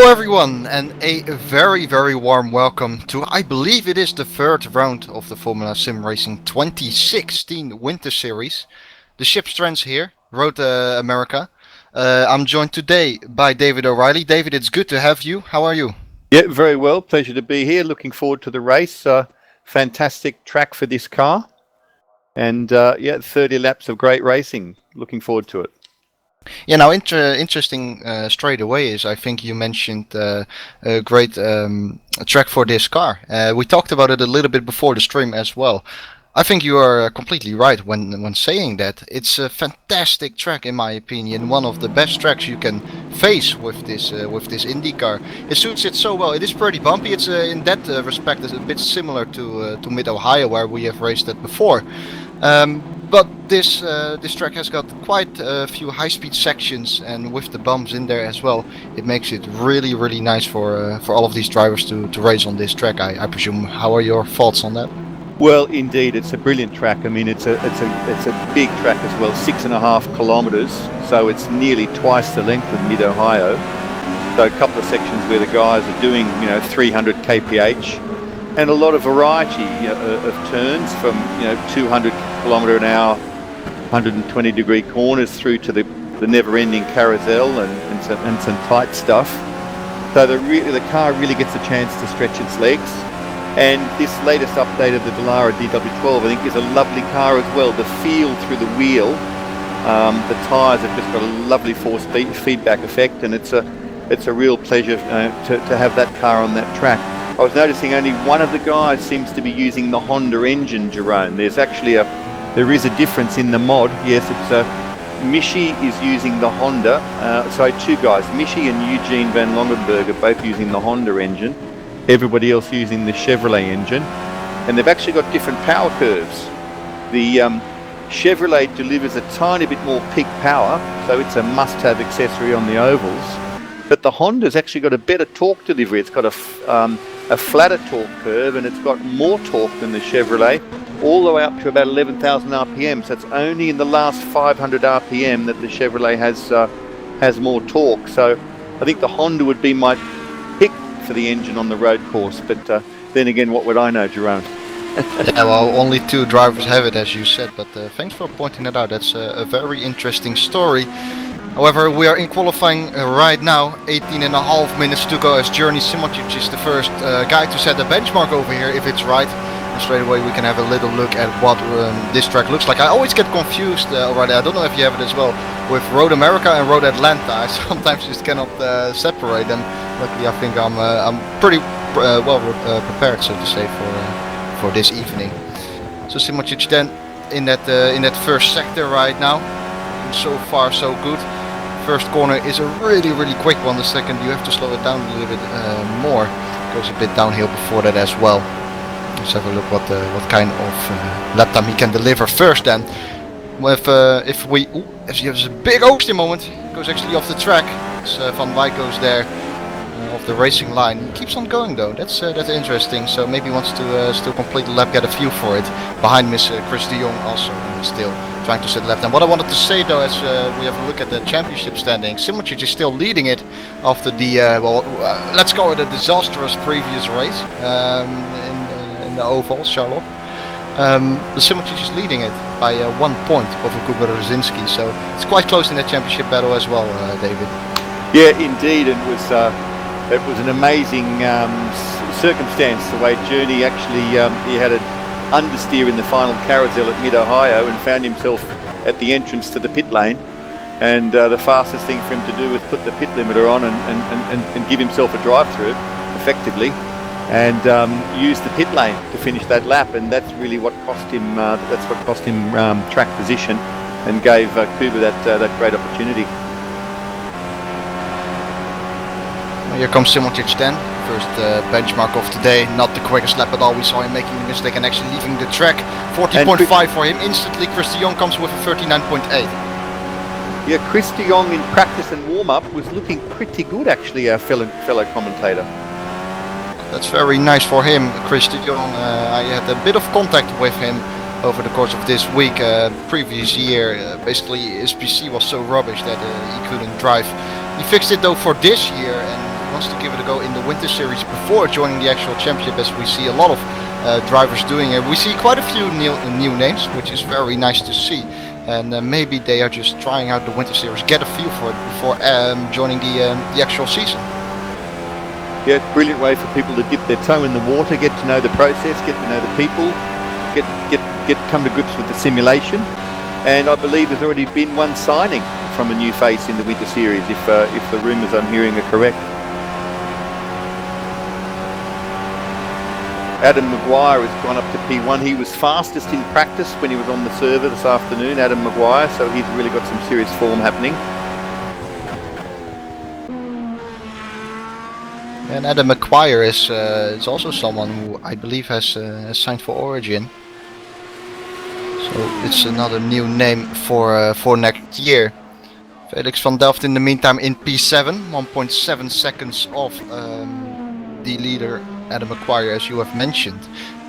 Hello everyone and a very warm welcome to, I believe it is the third round of the Formula Sim Racing 2016 Winter Series. The ship strands here, Road America. I'm joined today by David O'Reilly. David, it's good to have you. How are you? Yeah, very well. Pleasure to be here. Looking forward to the race. Fantastic track for this car. And 30 laps of great racing. Looking forward to it. Yeah, now interesting straight away is I think you mentioned a great track for this car. We talked about it a little bit before the stream as well. I think you are completely right when saying that. It's a fantastic track in my opinion, one of the best tracks you can face with this IndyCar. It suits it so well. It is pretty bumpy. It's in that respect it's a bit similar to Mid Ohio where we have raced it before. But this track has got quite a few high-speed sections, and with the bumps in there as well, it makes it really nice for all of these drivers to race on this track. I presume. How are your thoughts on that? Well, indeed, it's a brilliant track. I mean, it's a big track as well, 6.5 kilometres, so it's nearly twice the length of Mid Ohio. So a couple of sections where the guys are doing 300 kph. And a lot of variety of turns from 200 kilometre an hour, 120 degree corners through to the never-ending carousel and some tight stuff. So the car really gets a chance to stretch its legs. And this latest update of the Dallara DW12 I think is a lovely car as well. The feel through the wheel, the tyres have just got a lovely force feedback effect, and it's a real pleasure to have that car on that track. I was noticing only one of the guys seems to be using the Honda engine, Jeroen. There is a difference in the mod. Yes, it's Michi is using the Honda. Two guys, Michi and Eugene van Longenberg, are both using the Honda engine. Everybody else using the Chevrolet engine, and they've actually got different power curves. The Chevrolet delivers a tiny bit more peak power, so it's a must-have accessory on the ovals. But the Honda's actually got a better torque delivery. It's got a flatter torque curve, and it's got more torque than the Chevrolet, all the way up to about 11,000 RPM. So it's only in the last 500 RPM that the Chevrolet has more torque. So I think the Honda would be my pick for the engine on the road course. But then again, what would I know, Jeroen? Yeah, well, only two drivers have it, as you said. But thanks for pointing that out. That's a very interesting story. However, we are in qualifying right now, 18.5 minutes to go, as Journey Simoncic is the first guy to set the benchmark over here, if it's right. And straight away we can have a little look at what this track looks like. I always get confused already, I don't know if you have it as well, with Road America and Road Atlanta. I sometimes just cannot separate them. Luckily I think I'm pretty well prepared, so to say, for this evening. So Simoncic then in that first sector right now. So far so good. First corner is a really quick one. The second you have to slow it down a little bit more. Goes a bit downhill before that as well. Let's have a look what kind of lap time he can deliver first then. If he has a big oversteer moment, goes actually off the track. Van Wijk goes there off the racing line. He keeps on going though. That's interesting. So maybe he wants to still complete the lap, get a feel for it. Behind Miss Kris de Jong also still trying to set left. And what I wanted to say though, as we have a look at the championship standing, Simoncic is still leading it after the let's call it a disastrous previous race in the ovals, Charlotte. The Simoncic is leading it by 1 point over Kuba Rosinski, so it's quite close in that championship battle as well, David. Yeah, indeed, it was an amazing circumstance the way Journey actually he had an understeer in the final carousel at Mid Ohio and found himself at the entrance to the pit lane, and the fastest thing for him to do was put the pit limiter on and give himself a drive through effectively, and use the pit lane to finish that lap, and that's really what cost him track position and gave Kuba that great opportunity. Here comes Simoncic then, first benchmark of today, not the quickest lap at all. We saw him making the mistake and actually leaving the track. 40.5 for him instantly. Kris de Jong comes with a 39.8. Yeah, Kris de Jong in practice and warm-up was looking pretty good actually, our fellow commentator. That's very nice for him, Kris de Jong. I had a bit of contact with him over the course of this week. Previous year, basically his PC was so rubbish that he couldn't drive. He fixed it though for this year, and wants to give it a go in the Winter Series before joining the actual championship, as we see a lot of drivers doing it. We see quite a few new names, which is very nice to see. And maybe they are just trying out the Winter Series, get a feel for it before joining the actual season. Yeah, brilliant way for people to dip their toe in the water, get to know the process, get to know the people, come to grips with the simulation. And I believe there's already been one signing from a new face in the Winter Series, if the rumours I'm hearing are correct. Adam Maguire has gone up to P1. He was fastest in practice when he was on the server this afternoon, Adam Maguire, so he's really got some serious form happening. And Adam McQuire is also someone who I believe has signed for Origin. So it's another new name for next year. Felix van Delft in the meantime in P7, 1.7 seconds off the leader Adam McQuire, as you have mentioned.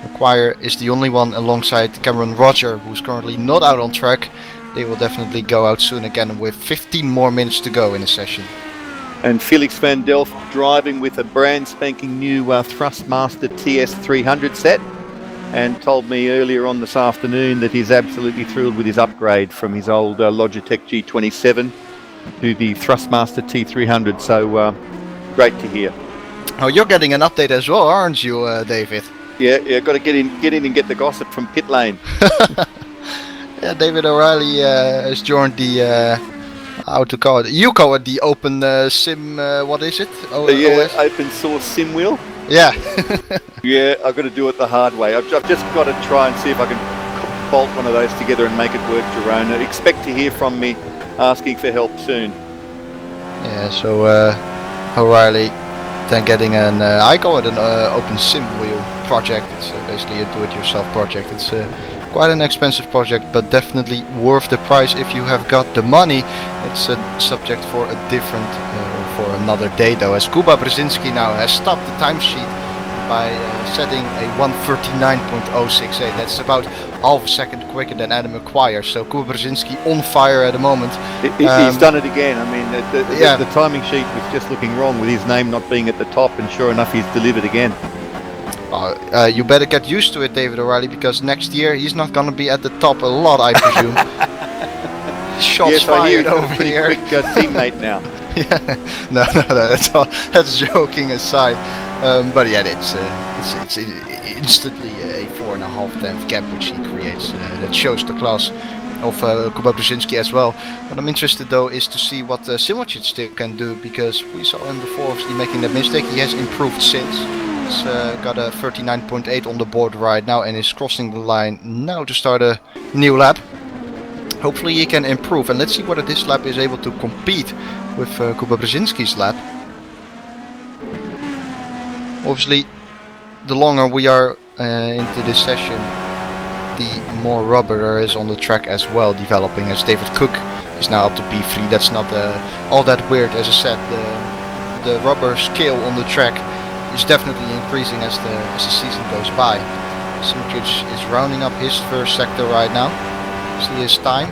McQuire is the only one alongside Cameron Roger, who's currently not out on track. They will definitely go out soon again with 15 more minutes to go in the session. And Felix van Delft driving with a brand spanking new Thrustmaster TS300 set, and told me earlier on this afternoon that he's absolutely thrilled with his upgrade from his old Logitech G27 to the Thrustmaster T300, so great to hear. Oh, you're getting an update as well, aren't you, David? Yeah, got to get in and get the gossip from pit lane. Yeah, David O'Reilly has joined the, how to call it? You call it the open sim, what is it? Yeah, open source sim wheel. Yeah. Yeah, I've got to do it the hard way. I've just got to try and see if I can bolt one of those together and make it work, Jeroen. Expect to hear from me asking for help soon. Yeah, so O'Reilly then getting an, I call it an open sim wheel project. It's basically a do-it-yourself project. It's quite an expensive project, but definitely worth the price if you have got the money. It's a subject for a different, for another day though, as Kuba Brzezinski now has stopped the timesheet by setting a 1:39.068. That's about half a second quicker than Adam McQuire. So Kuba Brzezinski on fire at the moment. He's done it again. I mean, the timing sheet was just looking wrong with his name not being at the top, and sure enough, he's delivered again. You better get used to it, David O'Reilly, because next year he's not going to be at the top a lot, I presume. Shots fired over here. Quick teammate now. Yeah, no, that's joking aside. But yeah, it's instantly a 4.5 gap which he creates. That shows the class of Kuba Brzezinski as well. What I'm interested though is to see what Simocic still can do, because we saw him before obviously making that mistake. He has improved since. He's got a 39.8 on the board right now and is crossing the line now to start a new lap. Hopefully he can improve, and let's see whether this lap is able to compete with Kuba Brzezinski's lap. Obviously, the longer we are into this session, the more rubber there is on the track as well developing, as David Cook is now up to P3. That's not all that weird. As I said, the rubber scale on the track is definitely increasing as the season goes by. Simocic is rounding up his first sector right now. See his time.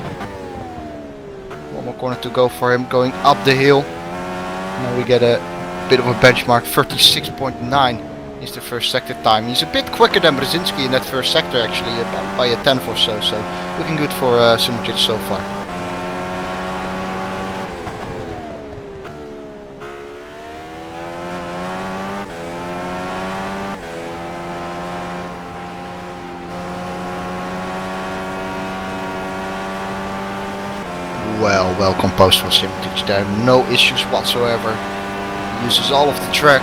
One more corner to go for him, going up the hill. Now we get a bit of a benchmark. 36.9 is the first sector time. He's a bit quicker than Brzezinski in that first sector, actually, by a tenth or so. So looking good for Simocic so far. Well composed from Simocic there, no issues whatsoever. He uses all of the track.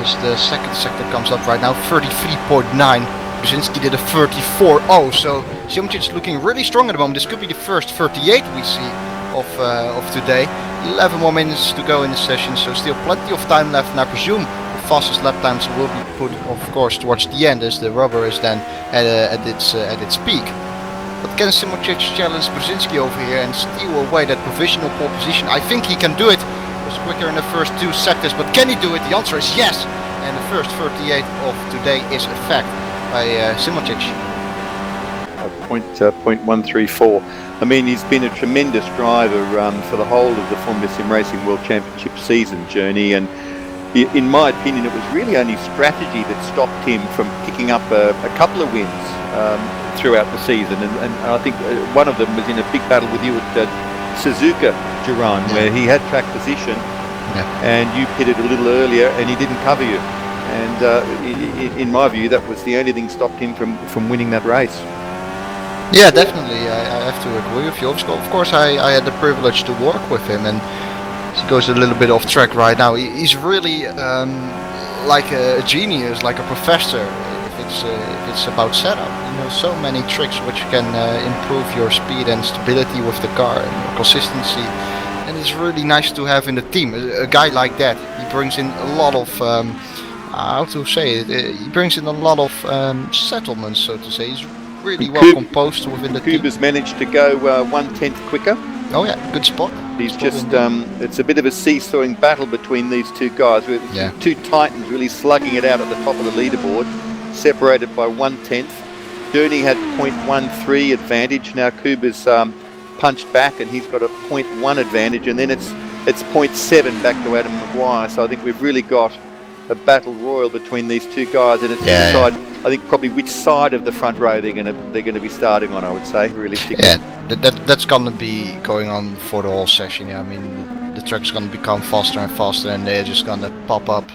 As the second sector comes up right now, 33.9. Brzezinski did a 34.0, so Simocic looking really strong at the moment. This could be the first 38 we see of today. 11 more minutes to go in the session, so still plenty of time left, and I presume the fastest lap times will be put, of course, towards the end, as the rubber is then at its peak. But can Simocic challenge Brzezinski over here and steal away that provisional pole position? I think he can do it. He was quicker in the first two sectors, but can he do it? The answer is yes. And the first 38 of today is a fact by Simocic. .134. I mean, he's been a tremendous driver for the whole of the Formula Sim Racing World Championship season journey, and in my opinion, it was really only strategy that stopped him from picking up a couple of wins throughout the season, and I think one of them was in a big battle with you at Suzuka, Jeroen, where he had track position, and you pitted a little earlier and he didn't cover you. And in my view, that was the only thing stopped him from winning that race. Yeah, definitely. I have to agree with you. Of course, I had the privilege to work with him, and he goes a little bit off track right now. He's really like a genius, like a professor. If it's about setup, you know, so many tricks which can improve your speed and stability with the car and your consistency. And it's really nice to have in the team a guy like that. He brings in a lot of how to say it. He brings in a lot of settlements, so to say. He's really well composed within the team. Has managed to go 1/10 quicker. Oh yeah, good spot. He's just it's a bit of a seesawing battle between these two guys. With two titans really slugging it out at the top of the leaderboard, separated by 1/10. Gurney had 0.13 advantage. Now Kuba's punched back and he's got a 0.1 advantage, and then it's 0.7 back to Adam Maguire. So I think we've really got a battle royal between these two guys, and it's to decide, I think, probably which side of the front row they're going to be starting on. I would say, realistically. Yeah, that's going to be going on for the whole session. Yeah, I mean, the track's going to become faster and faster, and they're just going to pop up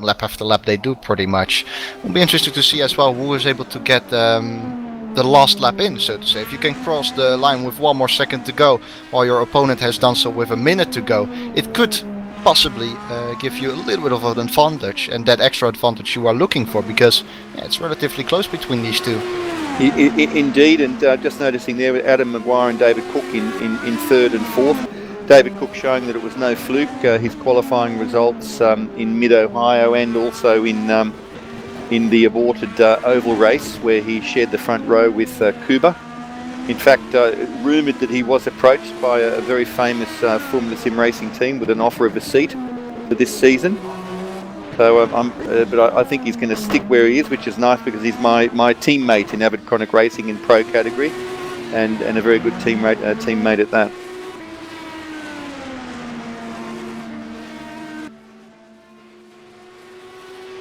lap after lap. They do pretty much. It'll be interesting to see as well who is able to get the last lap in, so to say. If you can cross the line with 1 more second to go, while your opponent has done so with a minute to go, it could possibly give you a little bit of an advantage, and that extra advantage you are looking for, because it's relatively close between these two. Indeed, and just noticing there with Adam Maguire and David Cook in third and fourth. David Cook showing that it was no fluke. His qualifying results in Mid-Ohio and also in the aborted oval race where he shared the front row with Kuba. In fact, rumoured that he was approached by a very famous Formula Sim Racing team with an offer of a seat for this season. So, but I think he's going to stick where he is, which is nice because he's my teammate in Avid Chronic Racing in Pro category, and a very good teammate at that.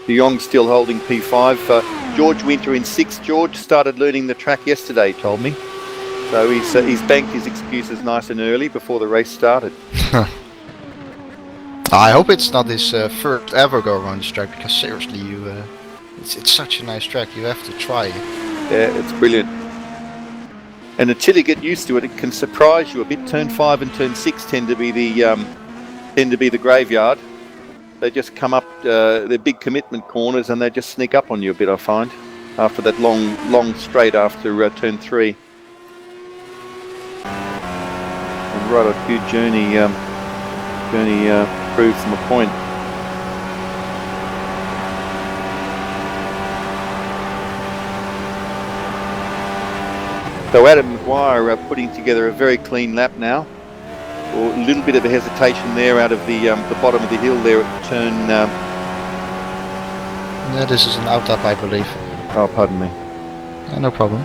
De Jong still holding P5. George Winter in 6th. George started learning the track yesterday, he told me. So he's banked his excuses nice and early before the race started. I hope it's not his first ever go around this track, because seriously, it's such a nice track. You have to try it. Yeah, it's brilliant. And until you get used to it, it can surprise you a bit. Turn 5 and turn 6 tend to be the graveyard. They just come up, they're big commitment corners, and they just sneak up on you a bit, I find, after that long straight after turn 3. And right on cue, Journey proves them a point. So Adam Maguire putting together a very clean lap now. Or a little bit of a hesitation there out of the bottom of the hill there at turn. Yeah, this is an out lap, I believe. Oh, pardon me. Yeah, no problem.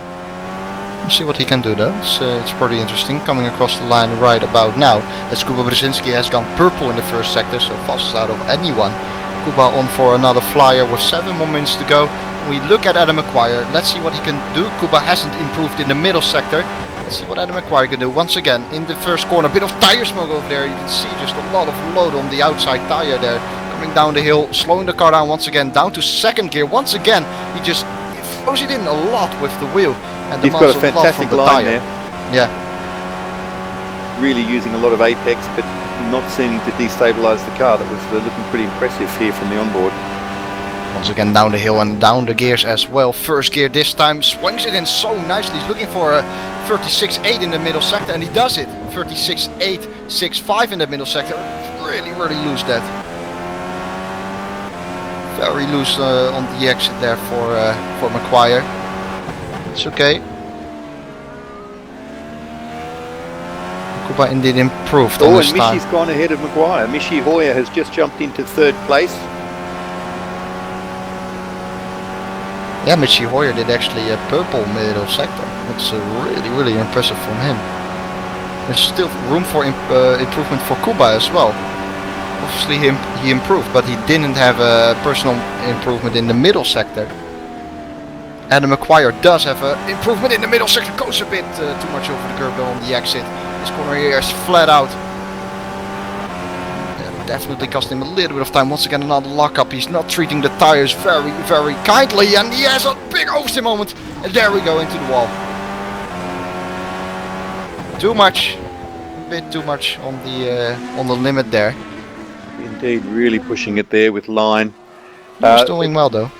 We'll see what he can do though. It's pretty interesting coming across the line right about now. As Kuba Brzezinski has gone purple in the first sector, so fastest out of anyone. Kuba on for another flyer with 7 more minutes to go. We look at Adam Maguire. Let's see what he can do. Kuba hasn't improved in the middle sector. Let's see what Adam Maguire can do. Once again, in the first corner, a bit of tire smoke over there. You can see just a lot of load on the outside tire there. Coming down the hill, slowing the car down once again, down to second gear. Once again, he just throws it in a lot with the wheel. And he's got a fantastic line there. Yeah. Really using a lot of apex, but not seeming to destabilise the car. That was looking pretty impressive here from the onboard. Once again down the hill and down the gears as well. First gear this time, swings it in so nicely. He's looking for a 36.8 in the middle sector, and he does it. 36.865 in the middle sector. Really loose that. Very loose on the exit there for Maguire. It's okay. Kuba indeed improved on this time. Oh, and Mishi's gone ahead of Maguire. Michi Hoyer has just jumped into 3rd place. Yeah, Michi Hoyer did actually a purple middle sector. That's really impressive from him. There's still room for improvement for Kuba as well. Obviously he improved, but he didn't have a personal improvement in the middle sector. Adam McGuire does have an improvement in the middle sector, goes a bit too much over the curb on the exit. This corner here is flat out. Definitely cost him a little bit of time. Once again another lockup. He's not treating the tires very kindly, and he has a big oversteer moment. And there we go into the wall. Too much, a bit too much on the limit there. Indeed, really pushing it there with line. He's doing well though.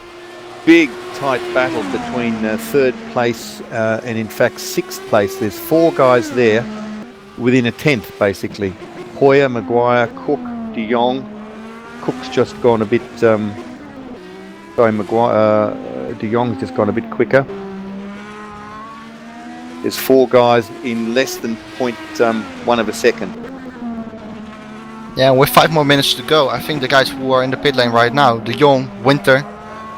Big tight battle between third place and in fact sixth place. There's 4 guys there within a tenth basically. Hoyer, Maguire, Cook, De Jong. Cook's just gone a bit. Maguire. De Jong's just gone a bit quicker. There's 4 guys in less than 0.1 of a second. Yeah, with 5 more minutes to go, I think the guys who are in the pit lane right now, De Jong, Winter,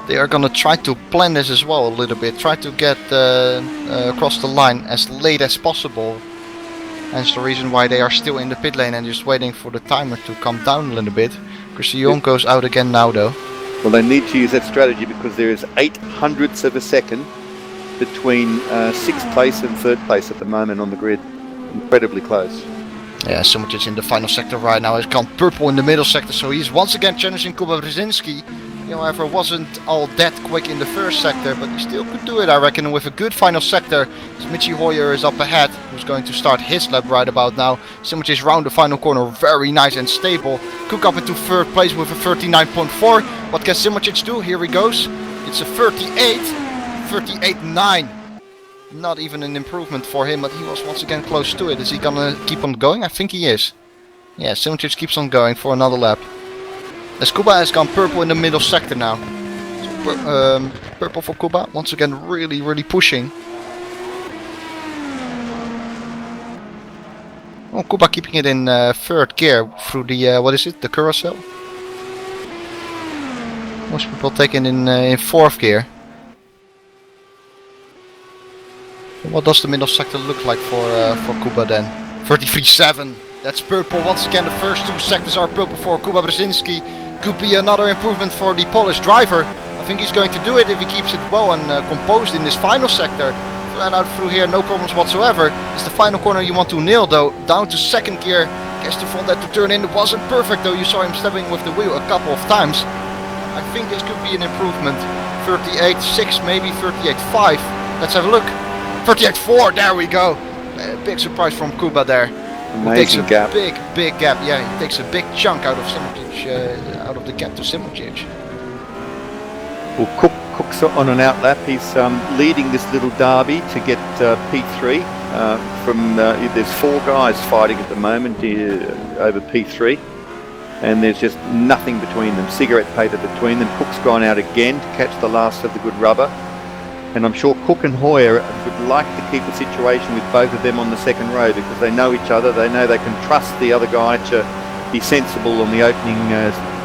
they are gonna try to plan this as well a little bit. Try to get across the line as late as possible. That's the reason why they are still in the pit lane and just waiting for the timer to come down a little bit. Kris De Jong goes out again now though. Well, they need to use that strategy because there is 0.08 of a second between 6th place and 3rd place at the moment on the grid. Incredibly close. Yeah, Simoncic in the final sector right now has gone purple in the middle sector, so he's once again challenging Kuba Brzezinski. He, however, wasn't all that quick in the first sector, but he still could do it, I reckon. And with a good final sector, Mitchie Hoyer is up ahead, who's going to start his lap right about now. Simoncic round the final corner, very nice and stable. Cook up into 3rd place with a 39.4. What can Simoncic do? Here he goes. It's a 38.9. Not even an improvement for him, but he was once again close to it. Is he gonna keep on going? I think he is. Yeah, Simoncic keeps on going for another lap. As Kuba has gone purple in the middle sector now. So, purple for Kuba, once again really pushing. Oh, Kuba keeping it in 3rd gear through the, what is it, the carousel? Most people taking in 4th gear. What does the middle sector look like for Kuba then? 33.7. That's purple. Once again, the first 2 sectors are purple for Kuba Brzezinski. Could be another improvement for the Polish driver. I think he's going to do it if he keeps it well and composed in this final sector. Flat out through here, no problems whatsoever. It's the final corner you want to nail though. Down to 2nd gear. Gets the front end to turn in. It wasn't perfect though. You saw him stepping with the wheel a couple of times. I think this could be an improvement. 38.6, maybe 38.5. Let's have a look. 38.4, there we go. Big surprise from Kuba there. Amazing gap. Big gap. Yeah, he takes a big chunk out of Simoncic, out of the gap to Simoncic. Well, Cook's on an outlap. He's leading this little derby to get P3. There's 4 guys fighting at the moment over P3, and there's just nothing between them. Cigarette paper between them. Cook's gone out again to catch the last of the good rubber. And I'm sure Cook and Hoyer would like to keep a situation with both of them on the 2nd row because they know each other. They know they can trust the other guy to be sensible on the opening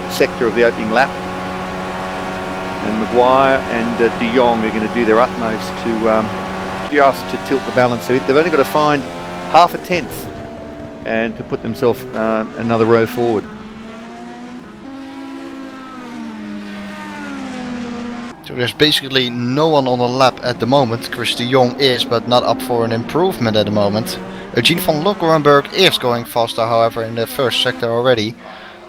sector of the opening lap. And Maguire and De Jong are going to do their utmost to just to tilt the balance. So they've only got to find 0.5 tenth and to put themselves another row forward. So there's basically no one on the lap at the moment. Kris De Jong is, but not up for an improvement at the moment. Eugene van Lokkerenberg is going faster, however, in the first sector already.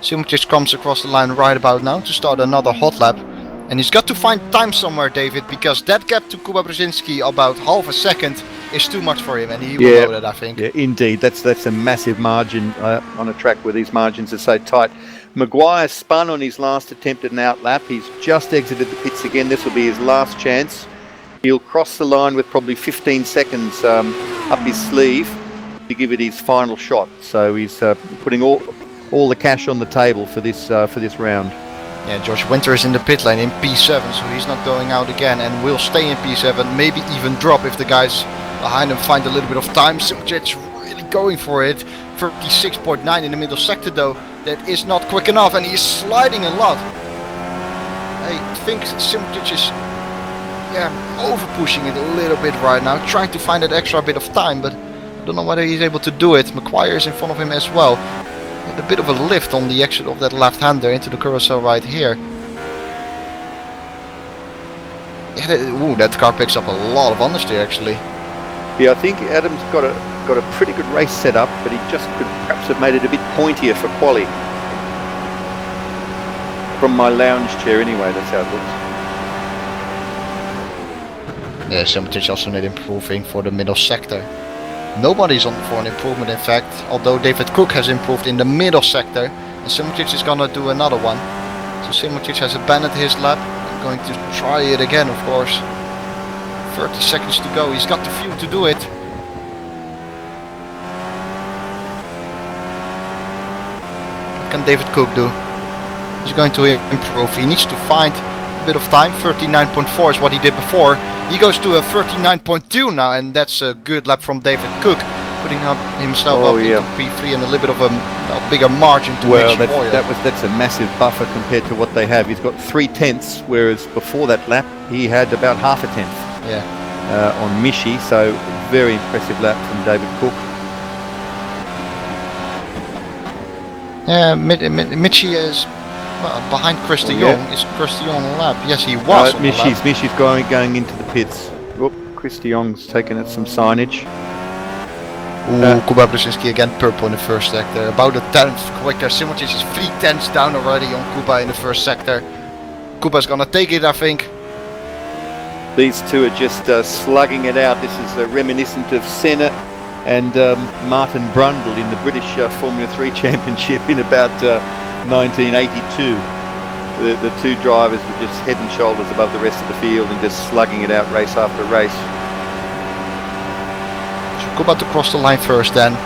Simoncic comes across the line right about now to start another hot lap. And he's got to find time somewhere, David, because that gap to Kuba Brzezinski, about 0.5 second, is too much for him, and he will know that, I think. Yeah, indeed. That's a massive margin on a track where these margins are so tight. Maguire spun on his last attempt at an outlap. He's just exited the pits again. This will be his last chance. He'll cross the line with probably 15 seconds up his sleeve to give it his final shot. So he's putting all the cash on the table for this round. Yeah, Josh Winter is in the pit lane in P7, so he's not going out again and will stay in P7, maybe even drop if the guys behind him find a little bit of time. Simoncic really going for it. 36.9 in the middle sector though. That is not quick enough, and he is sliding a lot. I think Simoncic is over pushing it a little bit right now, trying to find that extra bit of time, but I don't know whether he's able to do it. Maguire is in front of him as well. And a bit of a lift on the exit of that left-hander into the carousel right here. Yeah, that car picks up a lot of understeer actually. Yeah, I think Adam's got a pretty good race set up, but he just could perhaps have made it a bit pointier for quali. From my lounge chair anyway, that's how it looks. Yeah, Simracing also need improving for the middle sector. Nobody's on for an improvement in fact, although David Cook has improved in the middle sector, and Simracing is gonna do another one. So Simracing has abandoned his lap, and going to try it again of course. 30 seconds to go, he's got the fuel to do it. What can David Cook do? He's going to improve, he needs to find a bit of time. 39.4 is what he did before. He goes to a 39.2 now, and that's a good lap from David Cook, putting up himself up into P3 and a little bit of a bigger margin to well, Hoyer. that's a massive buffer compared to what they have. He's got 3/10, whereas before that lap he had about half a tenth. Yeah. On Michi, so very impressive lap from David Cook. Yeah, Michi is behind Kris de Jong. Is Kris de Jong on the lap? Yes, he was on the lap. Michi's going into the pits. Oop, Kris de Jong's taken at some signage. Kuba Brzezinski again purple in the first sector. About a tenth quicker. Simracing is 3/10 down already on Kuba in the first sector. Kuba's gonna take it, I think. These two are just slugging it out. This is reminiscent of Senna and Martin Brundle in the British Formula 3 Championship in about 1982. The two drivers were just head and shoulders above the rest of the field and just slugging it out race after race. So Kuba to cross the line first then.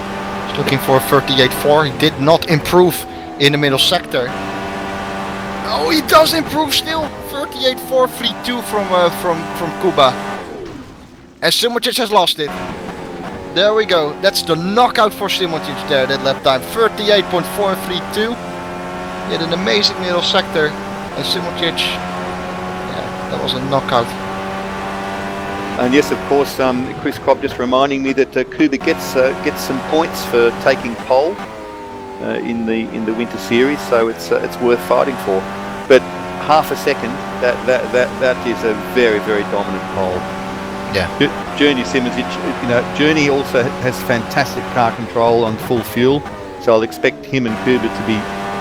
He's looking for a 38.4. He did not improve in the middle sector. Oh, he does improve still. 38.4, 3.2 from Kuba. And Simracing has lost it. There we go. That's the knockout for Simracing there, that lap time. 38.4, 3.2. He had an amazing middle sector. And Simracing, yeah, that was a knockout. And yes, of course, Chris Cobb just reminding me that Kuba gets some points for taking pole in the Winter Series, so it's worth fighting for. But half a second, that is a very, very dominant pole. Yeah. Journey Simracing, Journey also has fantastic car control on full fuel, so I'll expect him and Kuba to be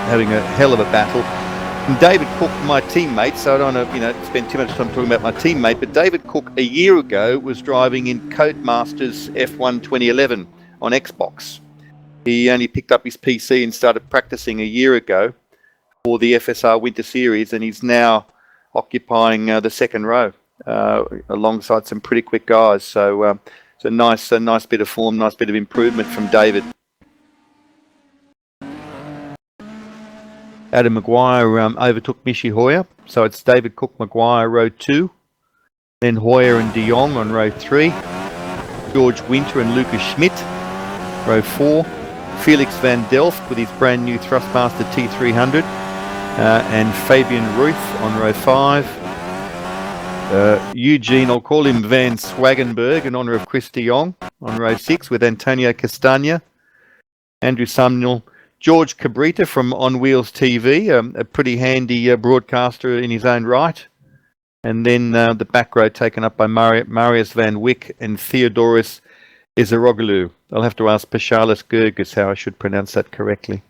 having a hell of a battle. And David Cook, my teammate, so I don't want to spend too much time talking about my teammate, but David Cook a year ago was driving in Codemasters F1 2011 on Xbox. He only picked up his PC and started practicing a year ago for the FSR Winter Series, and he's now occupying the second row alongside some pretty quick guys. So it's a nice bit of form, nice bit of improvement from David. Adam Maguire overtook Michi Hoyer, so it's David Cook, Maguire row 2, then Hoyer and de Jong on row 3, George Winter and Lucas Schmidt row 4, Felix van Delft with his brand new Thrustmaster T300, and Fabian Ruth on row 5. Eugene, I'll call him Van Swaggenberg in honour of Kris de Jong on row 6 with Antonio Castagna, Andrew Sumnall, George Cabrita from On Wheels TV, a pretty handy broadcaster in his own right. And then the back row taken up by Marius Van Wyck and Theodoros Izaroglu. I'll have to ask Paschalis Gerges how I should pronounce that correctly.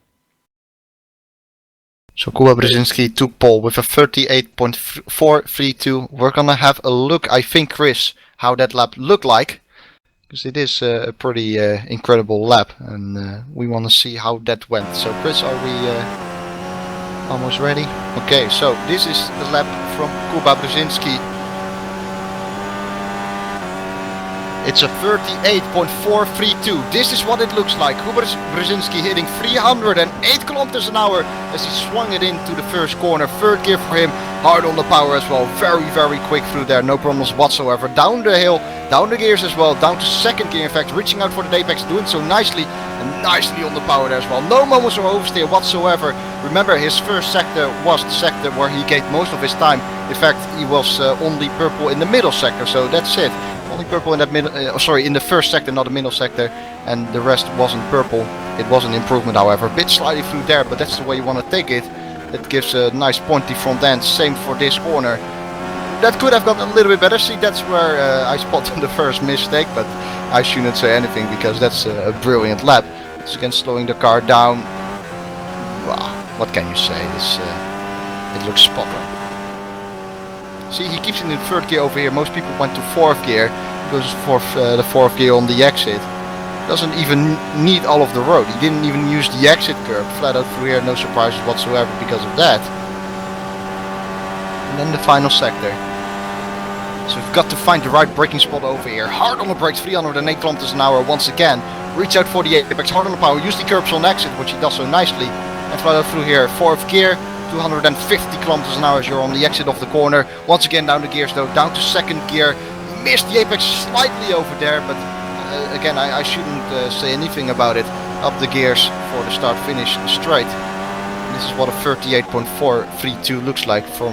So Kuba Brzezinski took pole with a 38.432. We're gonna have a look, I think, Kris, how that lap looked like. Because it is a pretty incredible lap, and we want to see how that went. So Kris, are we almost ready? Okay, so this is the lap from Kuba Brzezinski. It's a 38.432. This is what it looks like. Kuba Brzezinski hitting 308 kilometers an hour as he swung it into the first corner. Third gear for him, hard on the power as well. Very quick through there, no problems whatsoever. Down the hill, down the gears as well, down to second gear in fact, reaching out for the apex, doing so nicely and nicely on the power there as well. No moments of oversteer whatsoever. Remember, his first sector was the sector where he gave most of his time. In fact, he was only purple in the middle sector, so that's it. Only purple in that middle, in the first sector, not the middle sector, and the rest wasn't purple. It was an improvement, however, a bit slightly through there, but that's the way you want to take it. It gives a nice pointy front end. Same for this corner. That could have gotten a little bit better. See, that's where I spotted the first mistake, but I shouldn't say anything because that's a brilliant lap. It's again slowing the car down. Wow, what can you say? It looks spot on. See, he keeps it in third gear over here. Most people went to fourth gear. He goes for the fourth gear on the exit. Doesn't even need all of the road. He didn't even use the exit curb. Flat out through here, no surprises whatsoever because of that. And then the final sector. So we've got to find the right braking spot over here. Hard on the brakes, 308 kilometers an hour once again. Reach out for the apex, hard on the power. Use the curbs on exit, which he does so nicely. And flat out through here, fourth gear. 250 kilometers an hour as you're on the exit of the corner. Once again down the gears though, down to second gear. Missed the apex slightly over there, but again I shouldn't say anything about it. Up the gears for the start finish straight. This is what a 38.432 looks like from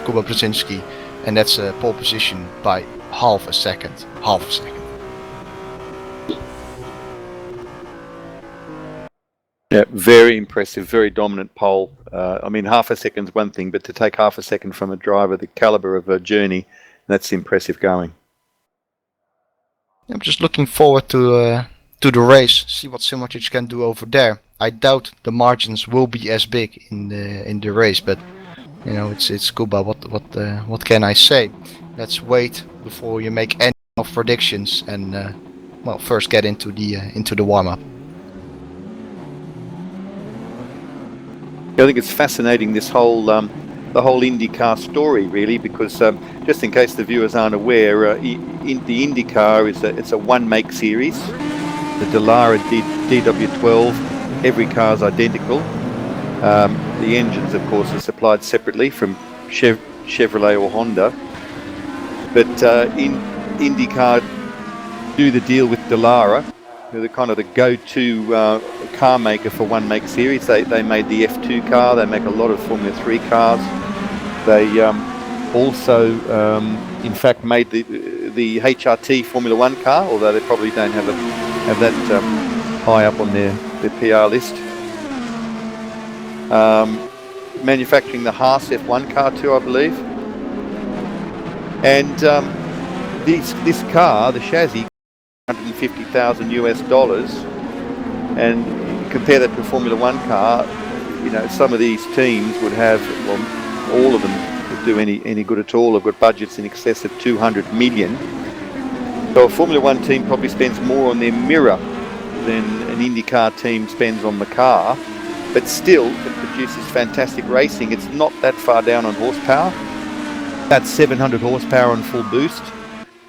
Kuba Brzezinski, and that's a pole position by half a second. Yeah, very impressive, very dominant pole. I mean, half a second's one thing, but to take half a second from a driver the caliber of a Journey, that's impressive going. I'm just looking forward to the race, see what SimRacing can do over there. I doubt the margins will be as big in the race, but you know, it's Kuba. What can I say? Let's wait before you make any of predictions, and well, first get into the warm up. I think it's fascinating, this whole the whole IndyCar story, really, because just in case the viewers aren't aware, the IndyCar it's a one-make series. The Dallara DW12, every car is identical. The engines, of course, are supplied separately from Chevrolet or Honda. But IndyCar do the deal with Dallara. They're kind of the go-to car maker for one-make series. They made the F2 car. They make a lot of Formula 3 cars. They also, in fact, made the HRT Formula 1 car, although they probably don't have that high up on their PR list. Manufacturing the Haas F1 car too, I believe. And this car, the chassis, $150,000 US, and compare that to a Formula 1 car. You know, some of these teams would have, well, all of them would do any good at all. They've got budgets in excess of 200 million. So a Formula 1 team probably spends more on their mirror than an IndyCar team spends on the car, but still it produces fantastic racing. It's not that far down on horsepower. That's 700 horsepower on full boost,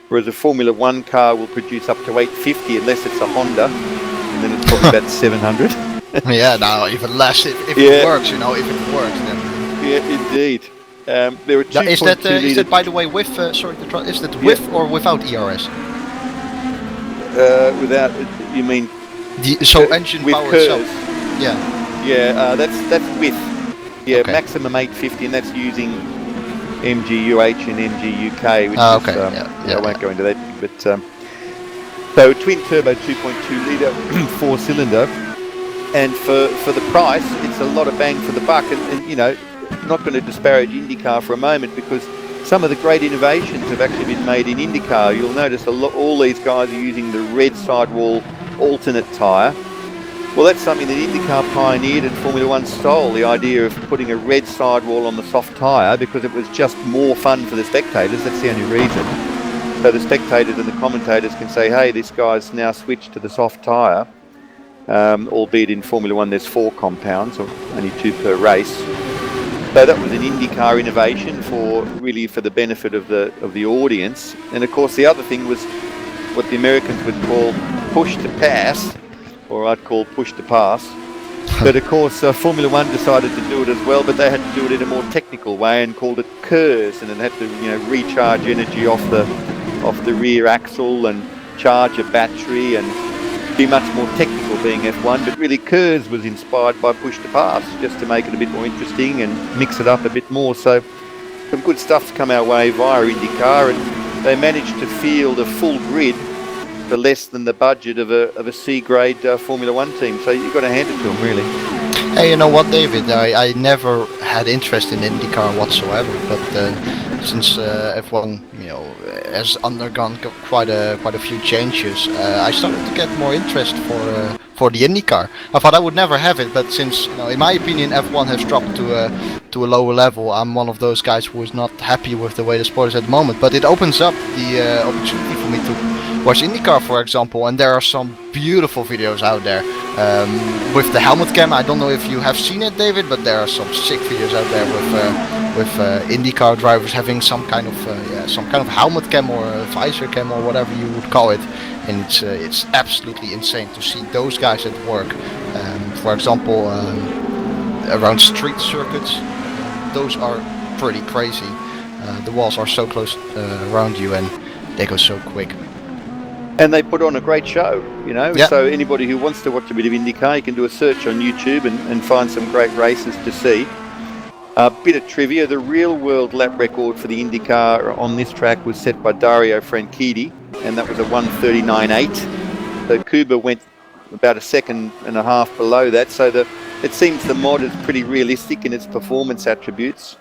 whereas a Formula 1 car will produce up to 850 unless it's a Honda, and then it's probably about 700. Yeah, no, even less if it works, you know, if it works. Then. Yeah, indeed. There are 2.2 is that by the way with is that with or without ERS? Without, you mean? Engine with power curves. itself. Yeah. Yeah, that's with. Yeah, okay. Maximum 850, and that's using MGUH and MGUK, which okay. is, I won't go into that, but so twin turbo 2.2 litre 4-cylinder, and for the price it's a lot of bang for the buck, and you know, not going to disparage IndyCar for a moment, because some of the great innovations have actually been made in IndyCar. You'll notice all these guys are using the red sidewall alternate tyre. Well, that's something that IndyCar pioneered and Formula 1 stole, the idea of putting a red sidewall on the soft tyre, because it was just more fun for the spectators. That's the only reason. So the spectators and the commentators can say, hey, this guy's now switched to the soft tyre, albeit in Formula 1 there's 4 compounds, or only 2 per race. So that was an IndyCar innovation for the benefit of the audience. And of course the other thing was what the Americans would call push to pass, or I'd call push to pass. But of course, Formula One decided to do it as well, but they had to do it in a more technical way and called it KERS, and it had to, recharge energy off the rear axle and charge a battery and be much more technical being F1. But really, KERS was inspired by push to pass, just to make it a bit more interesting and mix it up a bit more. So some good stuff's come our way via IndyCar, and they managed to field a full grid for less than the budget of a C-grade Formula One team. So you've got to hand it to them, really. Hey, you know what, David? I never had interest in IndyCar whatsoever, but since F1, has undergone quite a few changes, I started to get more interest for the IndyCar. I thought I would never have it, but since, in my opinion, F1 has dropped to a lower level, I'm one of those guys who is not happy with the way the sport is at the moment. But it opens up the opportunity for me to watch IndyCar, for example, and there are some beautiful videos out there with the helmet cam. I don't know if you have seen it, David, but there are some sick videos out there with IndyCar drivers having some kind of helmet cam or visor cam or whatever you would call it, and it's absolutely insane to see those guys at work. For example, around street circuits, those are pretty crazy. The walls are so close around you, and they go so quick. And they put on a great show, Yep. So anybody who wants to watch a bit of IndyCar, you can do a search on YouTube and find some great races to see. A bit of trivia, the real world lap record for the IndyCar on this track was set by Dario Franchitti, and that was a 1:39.8. So Kuba went about a second and a half below that, so it seems the mod is pretty realistic in its performance attributes.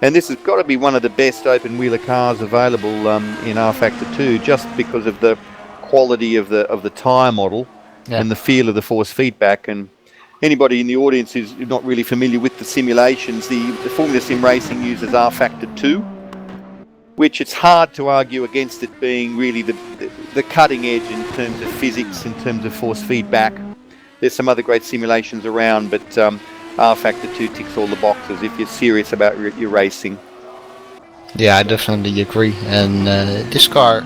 And this has got to be one of the best open-wheeler cars available in R-Factor 2, just because of the quality of the tyre model and the feel of the force feedback. And anybody in the audience who's not really familiar with the simulations, the Formula SimRacing uses R-Factor 2, which it's hard to argue against it being really the cutting edge in terms of physics, in terms of force feedback. There's some other great simulations around, but R-Factor 2 ticks all the boxes if you're serious about your racing. Yeah, I definitely agree. And this car,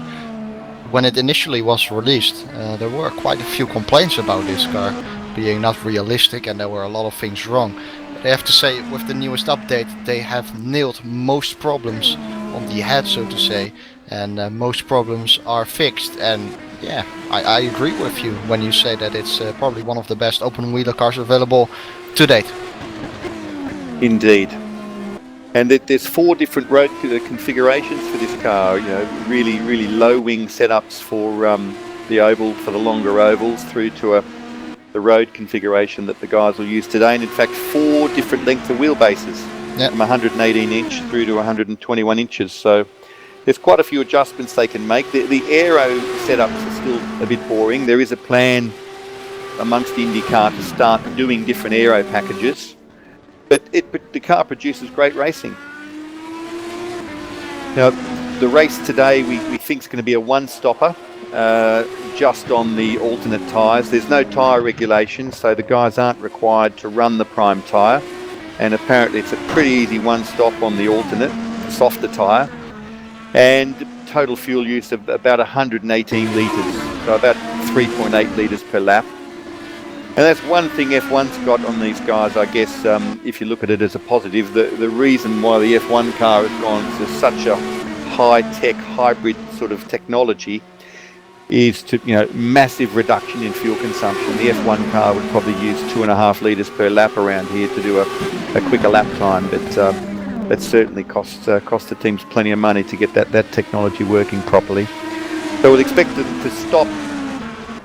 when it initially was released, there were quite a few complaints about this car being not realistic, and there were a lot of things wrong. But I have to say, with the newest update, they have nailed most problems on the head, so to say, and most problems are fixed. And yeah, I agree with you when you say that it's probably one of the best open-wheeler cars available to date. Indeed. And there's 4 different road configurations for this car. Really, really low wing setups for the oval, for the longer ovals, through to the road configuration that the guys will use today. And in fact, 4 different lengths of wheelbases, from 118 inch through to 121 inches. So there's quite a few adjustments they can make. The aero setups are still a bit boring. There is a plan amongst IndyCar to start doing different aero packages, but the car produces great racing. Now, the race today we think is going to be a one-stopper, just on the alternate tyres. There's no tyre regulation, so the guys aren't required to run the prime tyre, and apparently it's a pretty easy one-stop on the alternate, softer tyre, and total fuel use of about 118 litres, so about 3.8 litres per lap. And that's one thing F1's got on these guys, I guess, if you look at it as a positive. The reason why the F1 car has gone to such a high-tech, hybrid sort of technology is to, massive reduction in fuel consumption. The F1 car would probably use 2.5 litres per lap around here to do a quicker lap time, but that certainly costs the teams plenty of money to get that technology working properly. So we'll expect them to stop.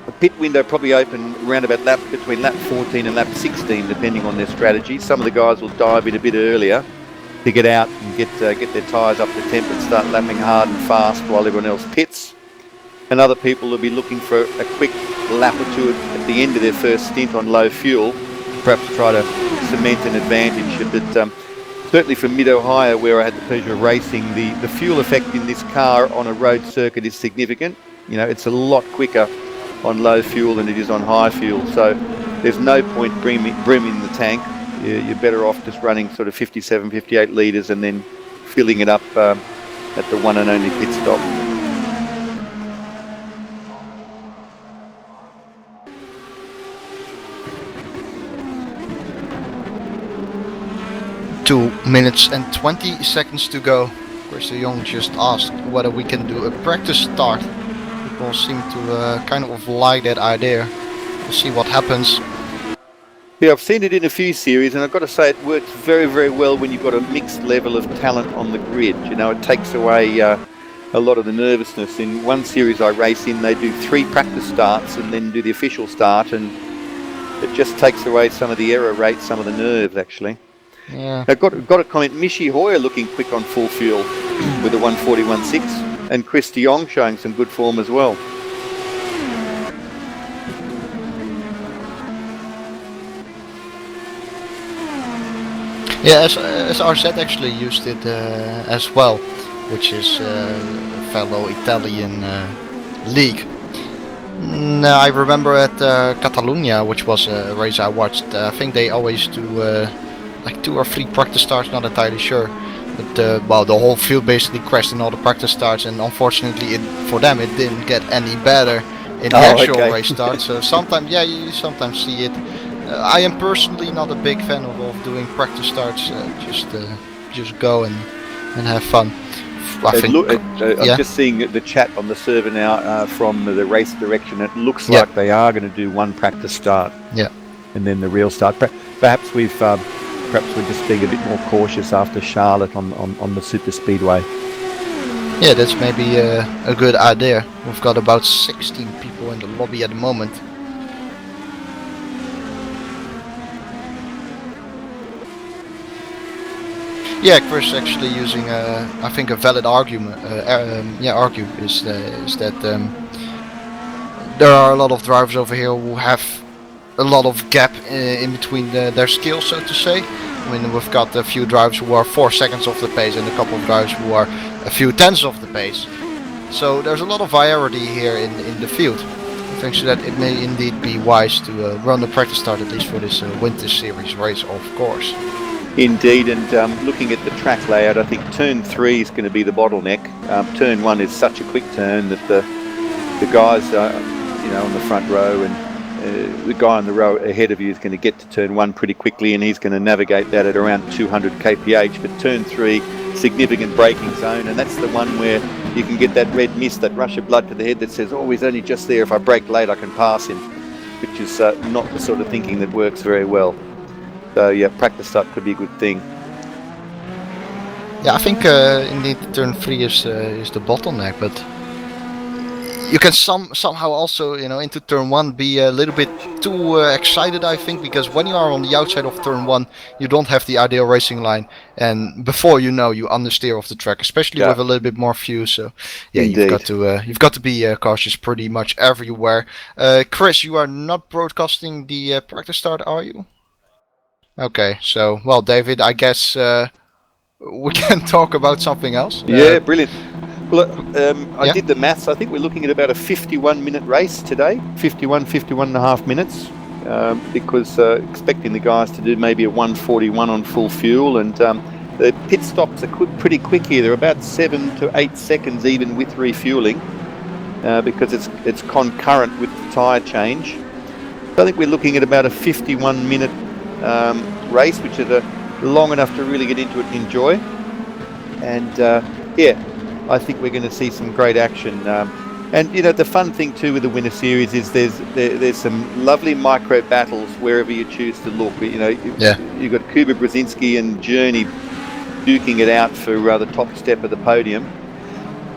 The pit window probably open around about between lap 14 and lap 16, depending on their strategy. Some of the guys will dive in a bit earlier to get out and get their tyres up to temp and start lapping hard and fast while everyone else pits. And other people will be looking for a quick lap or two at the end of their first stint on low fuel, perhaps try to cement an advantage. But certainly from Mid-Ohio, where I had the pleasure of racing, the fuel effect in this car on a road circuit is significant. It's a lot quicker on low fuel than it is on high fuel, so there's no point brimming the tank. You're better off just running sort of 57, 58 litres and then filling it up at the one and only pit stop. 2 minutes and 20 seconds to go. Kris de Jong just asked whether we can do a practice start. People seem to kind of like that idea. We'll see what happens. Yeah, I've seen it in a few series, and I've got to say it works very, very well when you've got a mixed level of talent on the grid. You know, it takes away a lot of the nervousness. In one series I race in, they do 3 practice starts and then do the official start, and it just takes away some of the error rate, some of the nerves, actually. Yeah. I've got a comment. Michi Hoyer looking quick on full fuel with a 141.6, and Kris de Jong showing some good form as well. Yeah, as RZ actually used it as well, which is fellow Italian league. No, I remember at Catalunya, which was a race I watched. I think they always do like 2 or 3 practice starts. Not entirely sure, but well, the whole field basically crashed in all the practice starts, and unfortunately, for them, it didn't get any better in the actual race start. So sometimes, yeah, you sometimes see it. I am personally not a big fan of doing practice starts. Just go and have fun. I'm just seeing the chat on the server now from the race direction. It looks like they are going to do 1 practice start. Yeah. And then the real start. Perhaps we're just being a bit more cautious after Charlotte on the super speedway. Yeah, that's maybe a good idea. We've got about 16 people in the lobby at the moment. Yeah, Kris actually using I think a valid argument. Argue is that there are a lot of drivers over here who have a lot of gap in between their skills, so to say. I mean, we've got a few drivers who are 4 seconds off the pace and a couple of drivers who are a few tenths off the pace. So there's a lot of variety here in the field. I think so that it may indeed be wise to run the practice start, at least for this winter series race, of course. Indeed, and looking at the track layout, I think turn 3 is going to be the bottleneck. Turn 1 is such a quick turn that the guys, on the front row, and the guy on the row ahead of you is going to get to turn 1 pretty quickly, and he's going to navigate that at around 200 kph. But turn 3, significant braking zone, and that's the one where you can get that red mist, that rush of blood to the head that says, oh, he's only just there. If I brake late, I can pass him, which is not the sort of thinking that works very well. So yeah, practice start could be a good thing. Yeah, I think indeed turn 3 is the bottleneck, but you can somehow also, into turn 1 be a little bit too excited, I think, because when you are on the outside of turn 1, you don't have the ideal racing line, and before you know, you understeer off the track, especially with a little bit more fuel. So yeah, Indeed. you've got to be cautious pretty much everywhere. Kris, you are not broadcasting the practice start, are you? Okay, so, well, David, I guess we can talk about something else. Yeah, brilliant. Well, I did the maths. I think we're looking at about a 51-minute race today, 51 and a half minutes, because expecting the guys to do maybe a 141 on full fuel, and the pit stops are pretty quick here. They're about 7 to 8 seconds even with refueling, because it's concurrent with the tyre change. So I think we're looking at about a 51-minute race, which is long enough to really get into it and enjoy. And I think we're going to see some great action. And the fun thing too with the Winter Series is there's some lovely micro battles wherever you choose to look. You've got Kuba Brzezinski and Journey duking it out for the top step of the podium.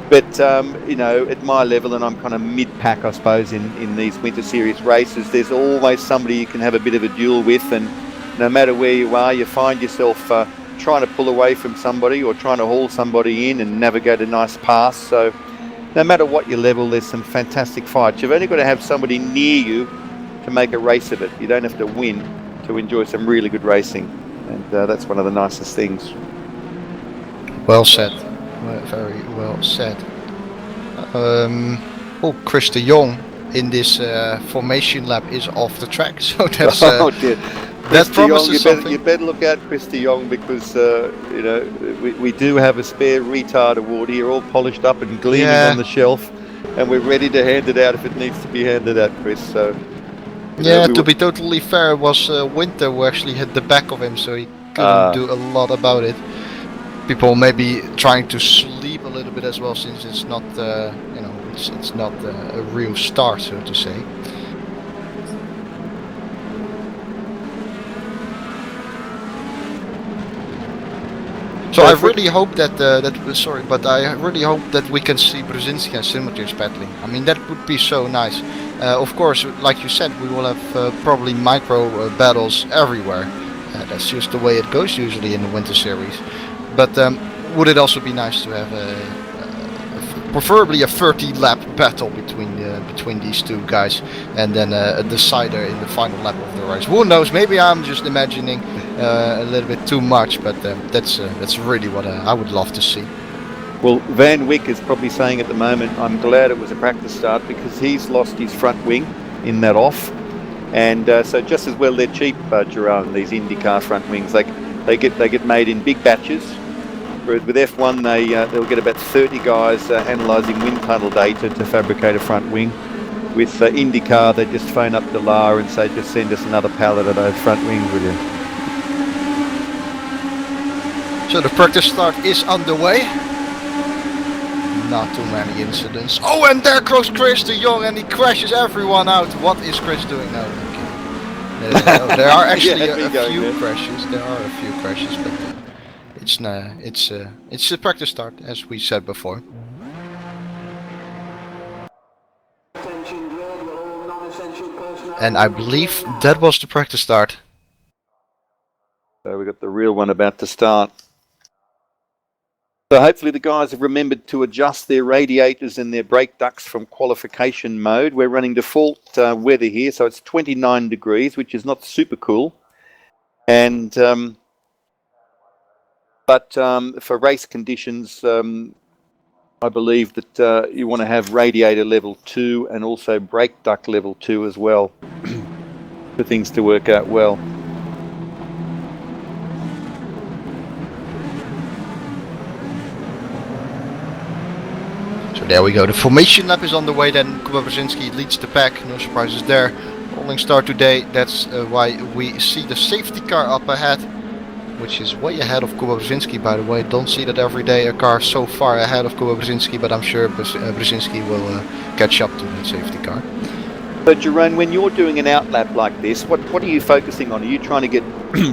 But at my level, and I'm kind of mid-pack, I suppose, in these Winter Series races, there's always somebody you can have a bit of a duel with, and no matter where you are, you find yourself trying to pull away from somebody or trying to haul somebody in and navigate a nice pass. So no matter what your level, there's some fantastic fights. You've only got to have somebody near you to make a race of it. You don't have to win to enjoy some really good racing, and that's one of the nicest things. Well said. Very well said. Kris de Jong in this formation lap is off the track, so that's oh dear. That promises something. You better look out, Kris de Jong, because we do have a spare retard award here, all polished up and gleaming on the shelf, and we're ready to hand it out if it needs to be handed out, Kris. So to be totally fair, it was Winter who actually hit the back of him, so he couldn't do a lot about it. People may be trying to sleep a little bit as well, since it's not, it's not a real start, so to say. So I really hope that I really hope that we can see Brzezinski and SimRacing battling. I mean, that would be so nice. Of course, like you said, we will have probably micro battles everywhere. That's just the way it goes usually in the Winter Series. But would it also be nice to have preferably a 30-lap battle between these two guys, and then a decider in the final lap of the race? Who knows? Maybe I'm just imagining a little bit too much, but that's really what I would love to see. Well, Van Wyck is probably saying at the moment, I'm glad it was a practice start, because he's lost his front wing in that off, and so just as well they're cheap, Jeroen, these IndyCar front wings. They get made in big batches. Whereas with F1, they'll get about 30 guys analysing wind tunnel data to fabricate a front wing. With IndyCar, they just phone up Delar and say, just send us another pallet of those front wings, will you? So the practice start is underway. Not too many incidents. Oh, and there goes Kris de Jong, and he crashes everyone out. What is Kris doing now? Okay. There are actually a few crashes. There are a few crashes, but it's a practice start, as we said before. And I believe that was the practice start. So we got the real one about to start. So hopefully the guys have remembered to adjust their radiators and their brake ducts from qualification mode. We're running default weather here, so it's 29 degrees, which is not super cool. And but for race conditions, I believe that you want to have radiator level 2 and also brake duct level 2 as well for things to work out well. So there we go. The formation lap is on the way. Then Kuba Brzezinski leads the pack. No surprises there. Rolling start today. That's why we see the safety car up ahead, which is way ahead of Kuba Brzezinski, by the way. Don't see that every day, a car so far ahead of Kuba Brzezinski, but I'm sure Brzezinski will catch up to the safety car. So Jeroen, when you're doing an outlap like this, what are you focusing on? Are you trying to get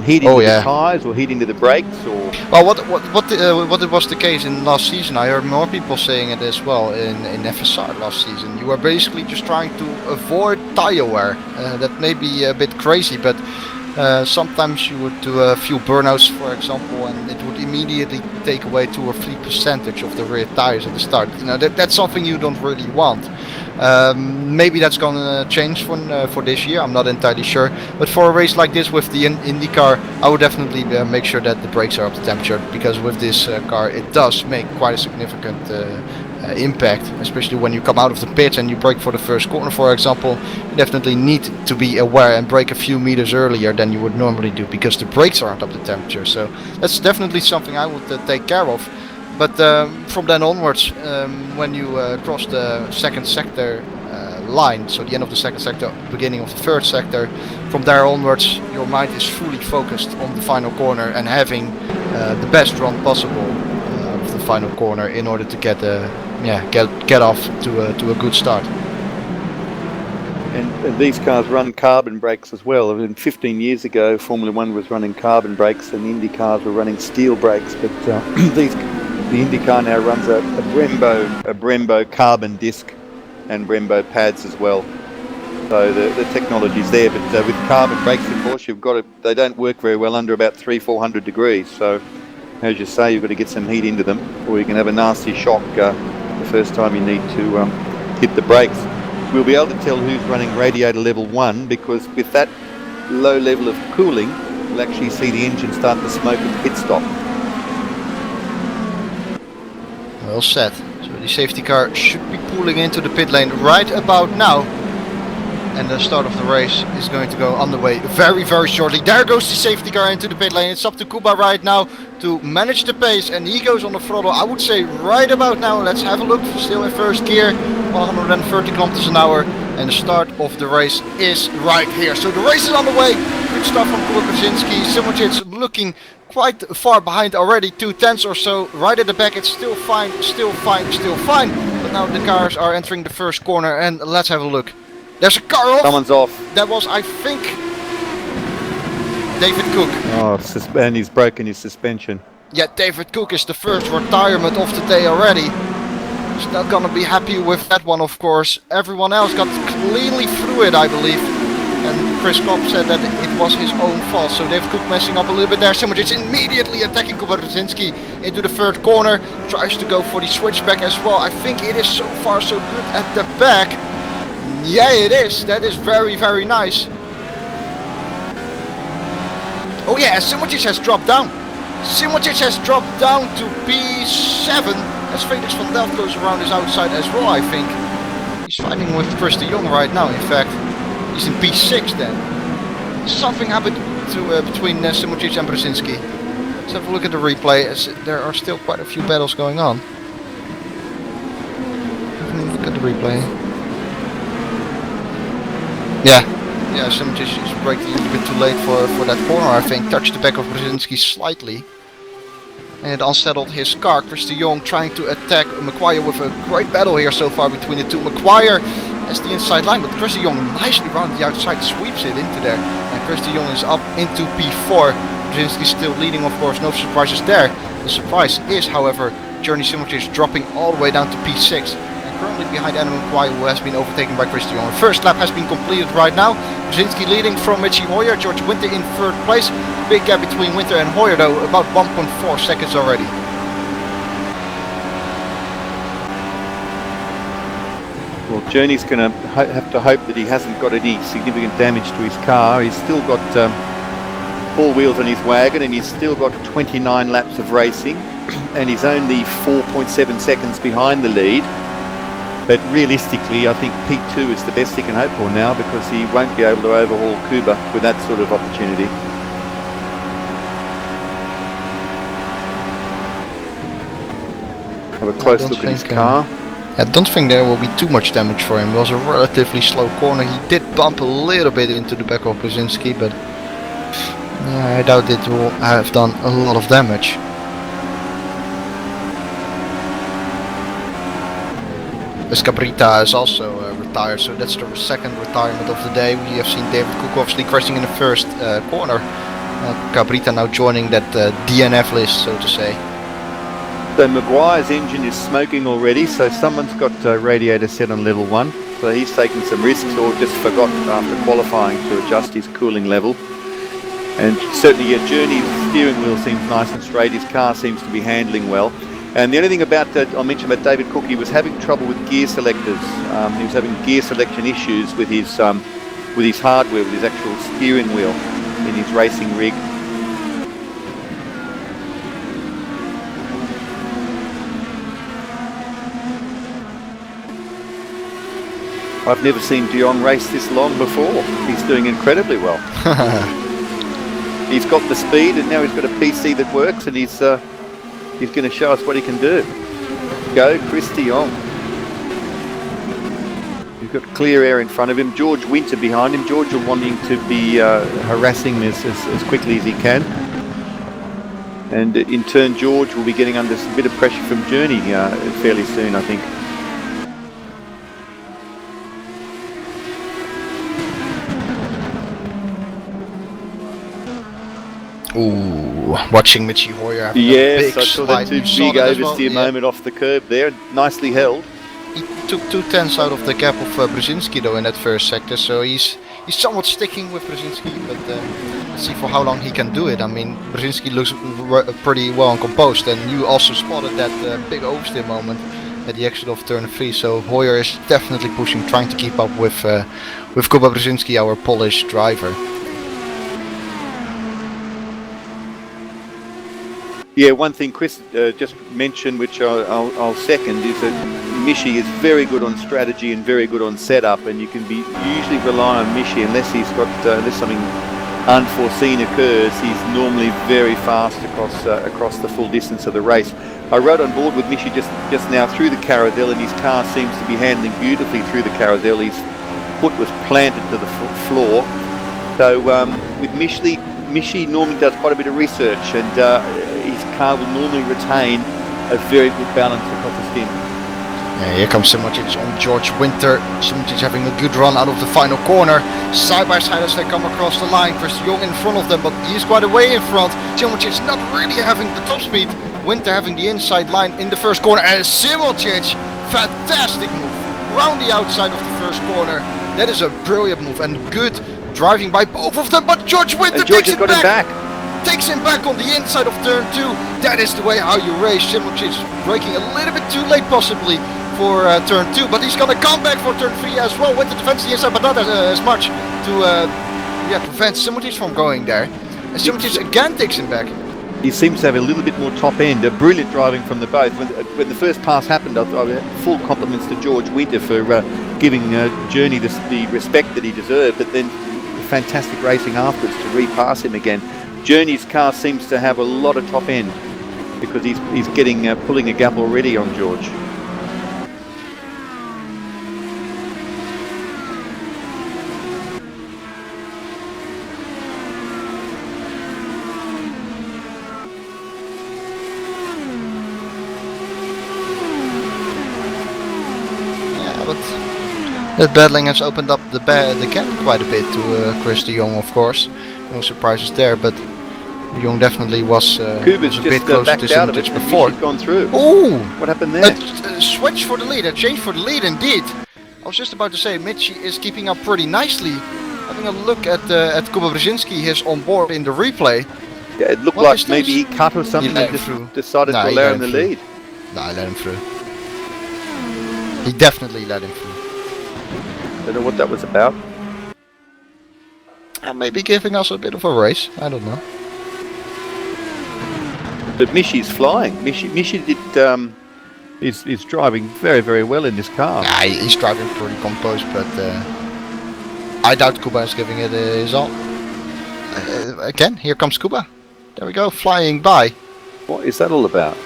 heat into the tyres or heat into the brakes? Or well, what it was the case in last season, I heard more people saying it as well in FSR last season. You were basically just trying to avoid tyre wear. That may be a bit crazy, but sometimes you would do a few burnouts, for example, and it would immediately take away 2 or 3% of the rear tires at the start. You know, that's something you don't really want. Maybe that's gonna change for this year. I'm not entirely sure. But for a race like this with the IndyCar, I would definitely make sure that the brakes are up to temperature, because with this car it does make quite a significant impact, especially when you come out of the pit and you brake for the first corner, for example. You definitely need to be aware and brake a few meters earlier than you would normally do, because the brakes aren't up to temperature. So that's definitely something I would take care of. But from then onwards, when you cross the second sector line, so the end of the second sector, beginning of the third sector, from there onwards your mind is fully focused on the final corner and having the best run possible of the final corner in order to get off to a good start. And these cars run carbon brakes as well. I mean, 15 years ago, Formula 1 was running carbon brakes and Indy cars were running steel brakes, but the IndyCar now runs a Brembo carbon disc and Brembo pads as well. So the technology's there, but with carbon brakes, of course, they don't work very well under about 300-400 degrees. So, as you say, you've got to get some heat into them, or you can have a nasty shock the first time you need to hit the brakes. We'll be able to tell who's running radiator level 1, because with that low level of cooling, we'll actually see the engine start to smoke at pit stop. Well said. So the safety car should be pulling into the pit lane right about now. And the start of the race is going to go underway very, very shortly. There goes the safety car into the pit lane. It's up to Kuba right now to manage the pace, and he goes on the throttle, I would say, right about now. Let's have a look. Still in first gear, 130 kilometers an hour, and the start of the race is right here. So the race is on the way. good stuff from Kuba Brzezinski. Simocic looking quite far behind already, 2/10 or so. Right at the back, it's still fine, still fine, still fine. But now the cars are entering the first corner, and let's have a look. There's a car off. Someone's off. That was, I think, David Cook. Oh, and he's broken his suspension. Yeah, David Cook is the first retirement of the day already. He's not gonna be happy with that one, of course. Everyone else got cleanly through it, I believe. And Chris Cobb said that it was his own fault. So David Cook messing up a little bit there. Simocic immediately attacking Kuba Brzezinski into the third corner. Tries to go for the switchback as well. I think it is so far so good at the back. Yeah, it is. That is very, very nice. Oh yeah, Simocic has dropped down. Simocic has dropped down to P7 as Felix van Delft goes around his outside as well, I think. He's fighting with Kris de Jong right now, in fact. He's in P6 then. Something happened to, between Simocic and Brzezinski. Let's have a look at the replay, as there are still quite a few battles going on. Look at the replay. Yeah, Simocic is braking a little bit too late for that corner, I think. Touched the back of Brzezinski slightly. And it unsettled his car. Kris de Jong trying to attack Maguire with a great battle here so far between the two. Maguire has the inside line, but Kris de Jong nicely around the outside sweeps it into there. And Kris de Jong is up into P4. Brzezinski still leading, of course, no surprises there. The surprise is, however, Journey Simocic dropping all the way down to P6. Currently behind Adam Maguire, who has been overtaken by Kris de Jong. The first lap has been completed right now. Brzezinski leading from Mitchie Hoyer. George Winter in third place. Big gap between Winter and Hoyer though, about 1.4 seconds already. Well, Journey's going to have to hope that he hasn't got any significant damage to his car. He's still got 4 wheels on his wagon, and he's still got 29 laps of racing, and he's only 4.7 seconds behind the lead. But realistically, I think P2 is the best he can hope for now, because he won't be able to overhaul Kuba with that sort of opportunity. Have a close look at his car. I don't think there will be too much damage for him. It was a relatively slow corner. He did bump a little bit into the back of Brzezinski, but yeah, I doubt it will have done a lot of damage. Cabrita is also retired, so that's the second retirement of the day. We have seen David Cook obviously crashing in the first corner. Cabrita now joining that DNF list, so to say. So Maguire's engine is smoking already, so someone's got radiator set on level 1. So he's taken some risks, or just forgotten after qualifying to adjust his cooling level. And certainly your Journey's steering wheel seems nice and straight. His car seems to be handling well. And the only thing about that I'll mention about David Cook, he was having trouble with gear selectors. He was having gear selection issues with his hardware, with his actual steering wheel in his racing rig. I've never seen de Jong race this long before. He's doing incredibly well. He's got the speed, and now he's got a PC that works, and he's going to show us what he can do. Go, Kris de Jong. He's got clear air in front of him. George Winter behind him. George are wanting to be harassing this as quickly as he can. And in turn, George will be getting under a bit of pressure from Journey fairly soon, I think. Ooh, watching Mitchie Hoyer. Yes, I saw that big oversteer moment off the curb there. Nicely held. He took 2/10 out of the gap of Brzezinski though in that first sector, so he's somewhat sticking with Brzezinski, but let's see for how long he can do it. I mean, Brzezinski looks pretty well and composed, and you also spotted that big oversteer moment at the exit of turn 3, so Hoyer is definitely pushing, trying to keep up with Kuba Brzezinski, our Polish driver. Yeah, one thing Kris just mentioned, which I'll second, is that Mishi is very good on strategy and very good on setup, and you can usually rely on Mishi unless unless something unforeseen occurs. He's normally very fast across the full distance of the race. I rode on board with Mishi just now through the carousel, and his car seems to be handling beautifully through the carousel. His foot was planted to the floor, So with Mishi normally does quite a bit of research, and his car will normally retain a very good balance across the stint. Yeah, here comes SimRacing on George Winter. SimRacing having a good run out of the final corner. Side by side as they come across the line. Kris Young in front of them, but he's quite a way in front. SimRacing not really having the top speed. Winter having the inside line in the first corner. And SimRacing, fantastic move. Round the outside of the first corner. That is a brilliant move and good driving by both of them. But George Winter George takes has got him back. Takes him back on the inside of turn 2. That is the way how you race. SimRacing braking a little bit too late possibly for turn 2, but he's gonna come back for turn 3 as well. Winter defends the inside, but not as much to prevent SimRacing from going there. And SimRacing again takes him back. He seems to have a little bit more top end. A brilliant driving from the both. When the first pass happened, I full compliments to George Winter for giving Journey the respect that he deserved, but then fantastic racing afterwards to repass him again. Journey's car seems to have a lot of top end because he's getting pulling a gap already on George. That battling has opened up the gap quite a bit to Kris de Jong, of course. No surprises there, but de Jong definitely was a bit closer to SimRacing before. Gone through. Oh! What happened there? A switch for the lead, a change for the lead indeed. I was just about to say, Mitchie is keeping up pretty nicely. Having a look at Kuba Brzezinski, he's on board in the replay. Yeah, it looked like maybe he cut or something and just decided to allow him the lead. No, I let him through. He definitely let him through. Don't know what that was about. Maybe giving us a bit of a race. I don't know. But Mishi's flying. Mishi did. Is driving very, very well in this car. Yeah, he's driving pretty composed, but I doubt Kuba is giving it his all. Again, here comes Kuba. There we go, flying by. What is that all about?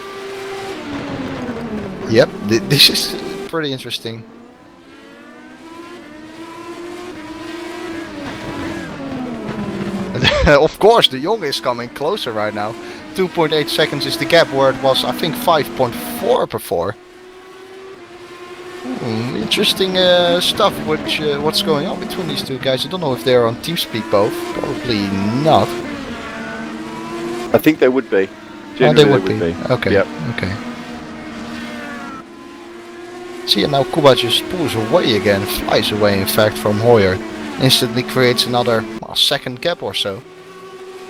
Yep, this is pretty interesting. Of course, de Jong is coming closer right now. 2.8 seconds is the gap where it was, I think, 5.4 before. Interesting stuff. What's going on between these two guys? I don't know if they're on TeamSpeak both. Probably not. I think they would be. Oh, they would be. Okay. Yep. Okay. See, and now Kuba just pulls away again, flies away in fact from Hoyer. Instantly creates another second gap or so.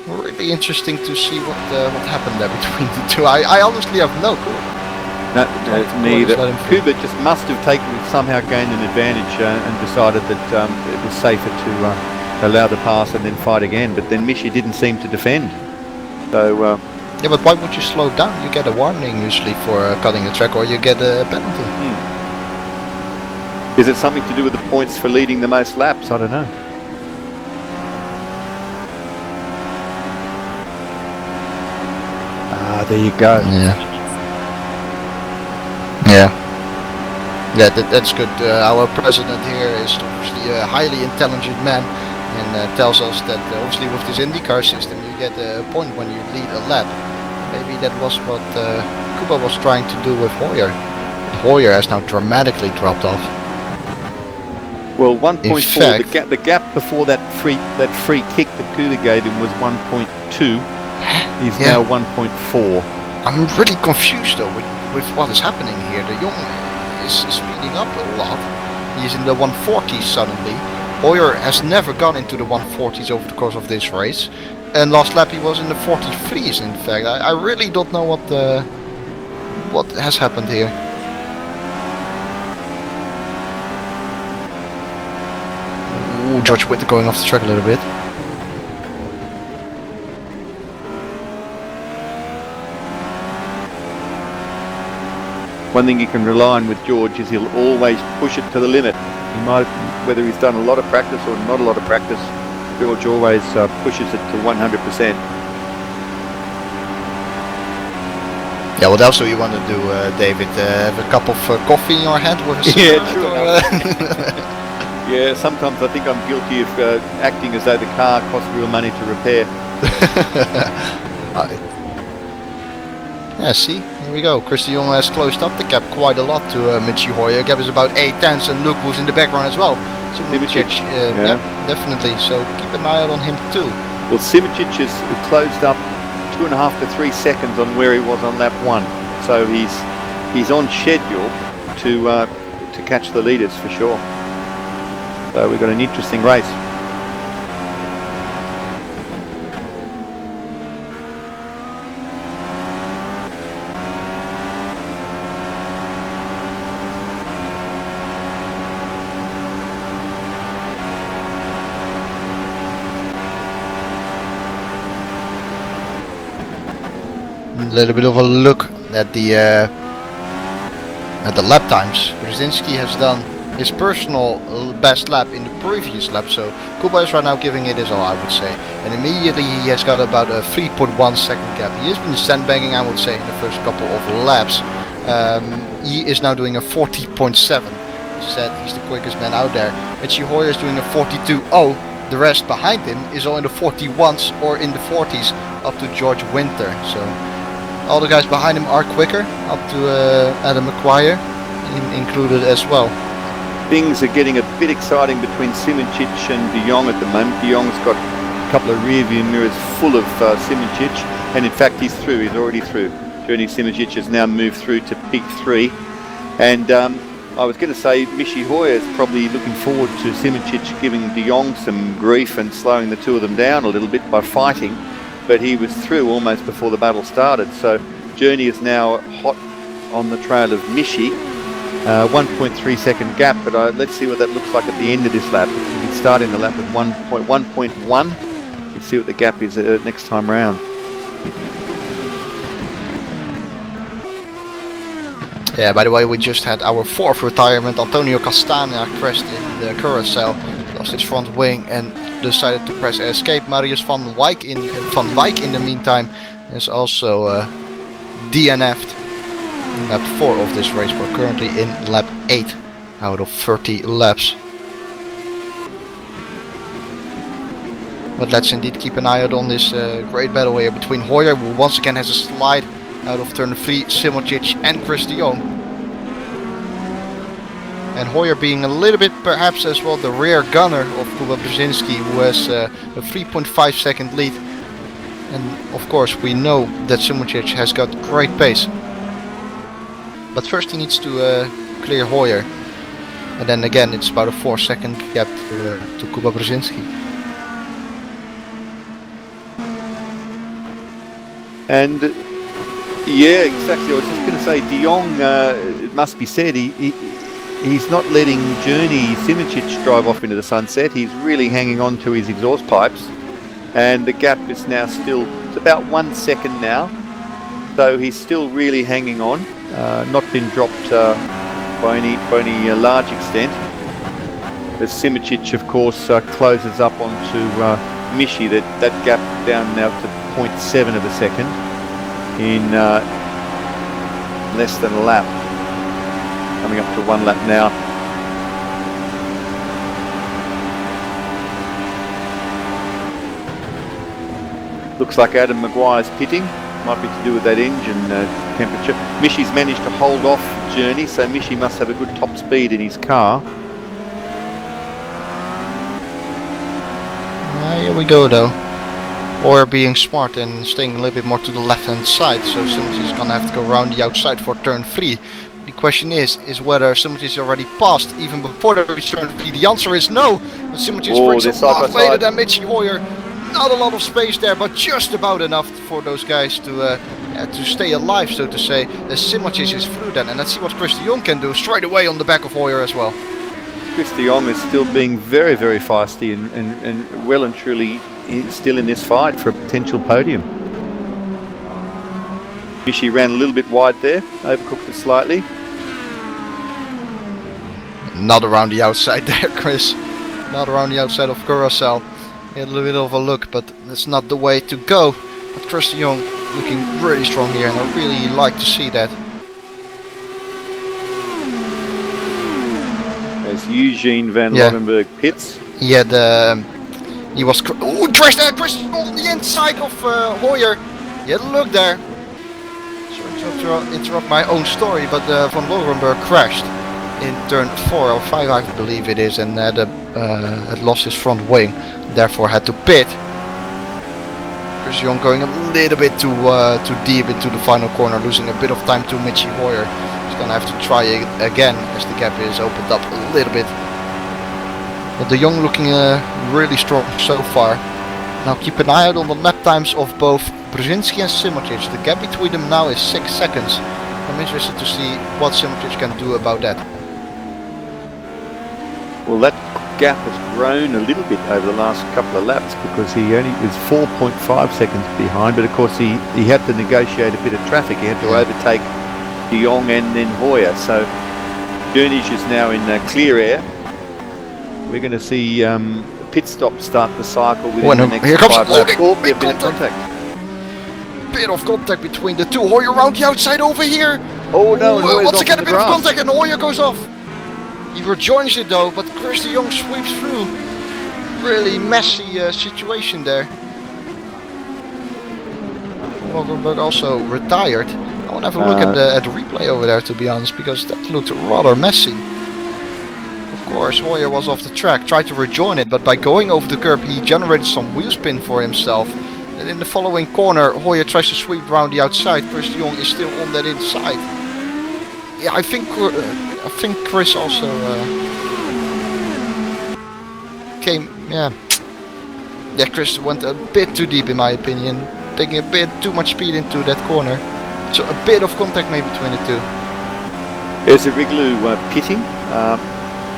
Really interesting to see what happened there between the two. I honestly have no clue. No, neither. Kuba just must have somehow gained an advantage and decided that it was safer to allow the pass and then fight again. But then Mishi didn't seem to defend. So. Yeah, but why would you slow down? You get a warning usually for cutting the track, or you get a penalty. Is it something to do with the points for leading the most laps? I don't know. There you go. Yeah, that's good. Our president here is obviously a highly intelligent man and tells us that obviously with this IndyCar system you get a point when you lead a lap. Maybe that was what Kuba was trying to do with Hoyer. Hoyer has now dramatically dropped off. Well, 1.4. The gap before that free kick that Kuba gave him was 1.2. He's now 1.4. I'm really confused though with what is happening here. De Jong is speeding up a lot. He's in the 140s suddenly. Hoyer has never gone into the 140s over the course of this race. And last lap he was in the 43s in fact. I really don't know what has happened here. Ooh, George Winter going off the track a little bit. One thing you can rely on with George is he'll always push it to the limit. He might, whether he's done a lot of practice or not a lot of practice, George always pushes it to 100%. Yeah, what else do you want to do, David? Have a cup of coffee in your hand with a cigarette? Yeah, true. Yeah, sometimes I think I'm guilty of acting as though the car costs real money to repair. Yeah, see, here we go. Kris de Jong has closed up the gap quite a lot to Michi Hoyer. Gap is about 8 tenths, and look who's in the background as well. Simoncic, yeah, definitely. So keep an eye out on him too. Well, Simoncic has closed up 2.5 to 3 seconds on where he was on lap 1. So he's on schedule to catch the leaders for sure. So we've got an interesting race. A little bit of a look at the lap times. Brzezinski has done his personal best lap in the previous lap, so Kuba is right now giving it his all, I would say. And immediately he has got about a 3.1 second gap. He has been sandbagging, I would say, in the first couple of laps. He is now doing a 40.7. He said he's the quickest man out there. Michi Hoyer is doing a 42.0. The rest behind him is all in the 41s or in the 40s up to George Winter. So all the guys behind him are quicker, up to Adam McQuire included as well. Things are getting a bit exciting between Simoncic and de Jong at the moment. De Jong's got a couple of rear view mirrors full of Simoncic, and in fact he's through, he's already through. Jeroen Simoncic has now moved through to P3, and I was going to say Michi Hoyer is probably looking forward to Simoncic giving de Jong some grief and slowing the two of them down a little bit by fighting, but he was through almost before the battle started. So Journey is now hot on the trail of Michi. 1.3 second gap, but let's see what that looks like at the end of this lap. We'll be starting the lap with 1.1. Let's see what the gap is next time round. Yeah, by the way, we just had our 4th retirement. Antonio Castagna crashed in the carousel, lost his front wing and decided to press escape. Marius van Wijk in the meantime is also DNF'd. Lap 4 of this race. We're currently in lap 8 out of 30 laps. But let's indeed keep an eye out on this great battle here between Hoyer, who once again has a slide out of turn 3, Simoncic and Kris de Jong. And Hoyer being a little bit perhaps as well the rear gunner of Kuba Brzezinski, who has a 3.5 second lead. And of course we know that Simoncic has got great pace. But first he needs to clear Hoyer, and then again it's about a 4 second gap to Kuba Brzezinski. And yeah, exactly. I was just going to say, de Jong, it must be said, he's not letting Journey Simoncic drive off into the sunset. He's really hanging on to his exhaust pipes, and the gap is now still, it's about 1 second now, so he's still really hanging on. Not been dropped by any large extent. As Simoncic, of course, closes up onto Michi, that gap down now to 0.7 of a second in less than a lap. Coming up to 1 lap now. Looks like Adam Maguire's pitting. Might be to do with that engine temperature. Michi's managed to hold off Journey, so Michi must have a good top speed in his car. Here we go though. Or being smart and staying a little bit more to the left hand side, so Simoncic is gonna have to go around the outside for turn 3. The question is whether Simoncic is already passed even before the turn 3. The answer is no, but Simoncic brings a lot later than Michi Hoyer. Not a lot of space there, but just about enough for those guys to stay alive, so to say. Simoncic is through then, and let's see what Kris de Jong can do straight away on the back of Hoyer as well. Kris de Jong is still being very, very feisty and well and truly still in this fight for a potential podium. Michi ran a little bit wide there, overcooked it slightly. Not around the outside there, Kris. Not around the outside of carousel. A little bit of a look, but that's not the way to go. But Kris de Jong looking really strong here, and I really like to see that. As Eugene van Yeah. Loggenberg pits. He had he was crashed on the inside of Hoyer. Yeah, look there. Sorry to interrupt my own story, but Van Loggenberg crashed in turn 4 or 5, I believe it is, and had lost his front wing, therefore had to pit. Kris going a little bit too deep into the final corner, losing a bit of time to Mitchie Hoyer. He's gonna have to try again as the gap is opened up a little bit. But De Jong looking really strong so far. Now keep an eye out on the lap times of both Brzezinski and Simotic. The gap between them now is 6 seconds. I'm interested to see what Simotic can do about that. Well, that gap has grown a little bit over the last couple of laps because he only was 4.5 seconds behind, but of course he had to negotiate a bit of traffic. He had to overtake De Jong and then Hoyer. So Durnage is now in clear air. We're going to see pit stop start the cycle within the next 5 laps. Oh, bit of contact. Bit of contact between the two. Hoyer around the outside over here. Oh no, once again a bit of contact and Hoyer goes off. He rejoins it though, but Kris de Jong sweeps through. Really messy situation there. Loggenberg also retired. I want to have a look at the replay over there, to be honest, because that looked rather messy. Of course, Hoyer was off the track, tried to rejoin it, but by going over the curb he generated some wheel spin for himself. And in the following corner, Hoyer tries to sweep around the outside. Kris de Jong is still on that inside. Yeah, I think Kris also came. Yeah, Kris went a bit too deep in my opinion, taking a bit too much speed into that corner. So a bit of contact maybe between the two. There's a Riglu pitting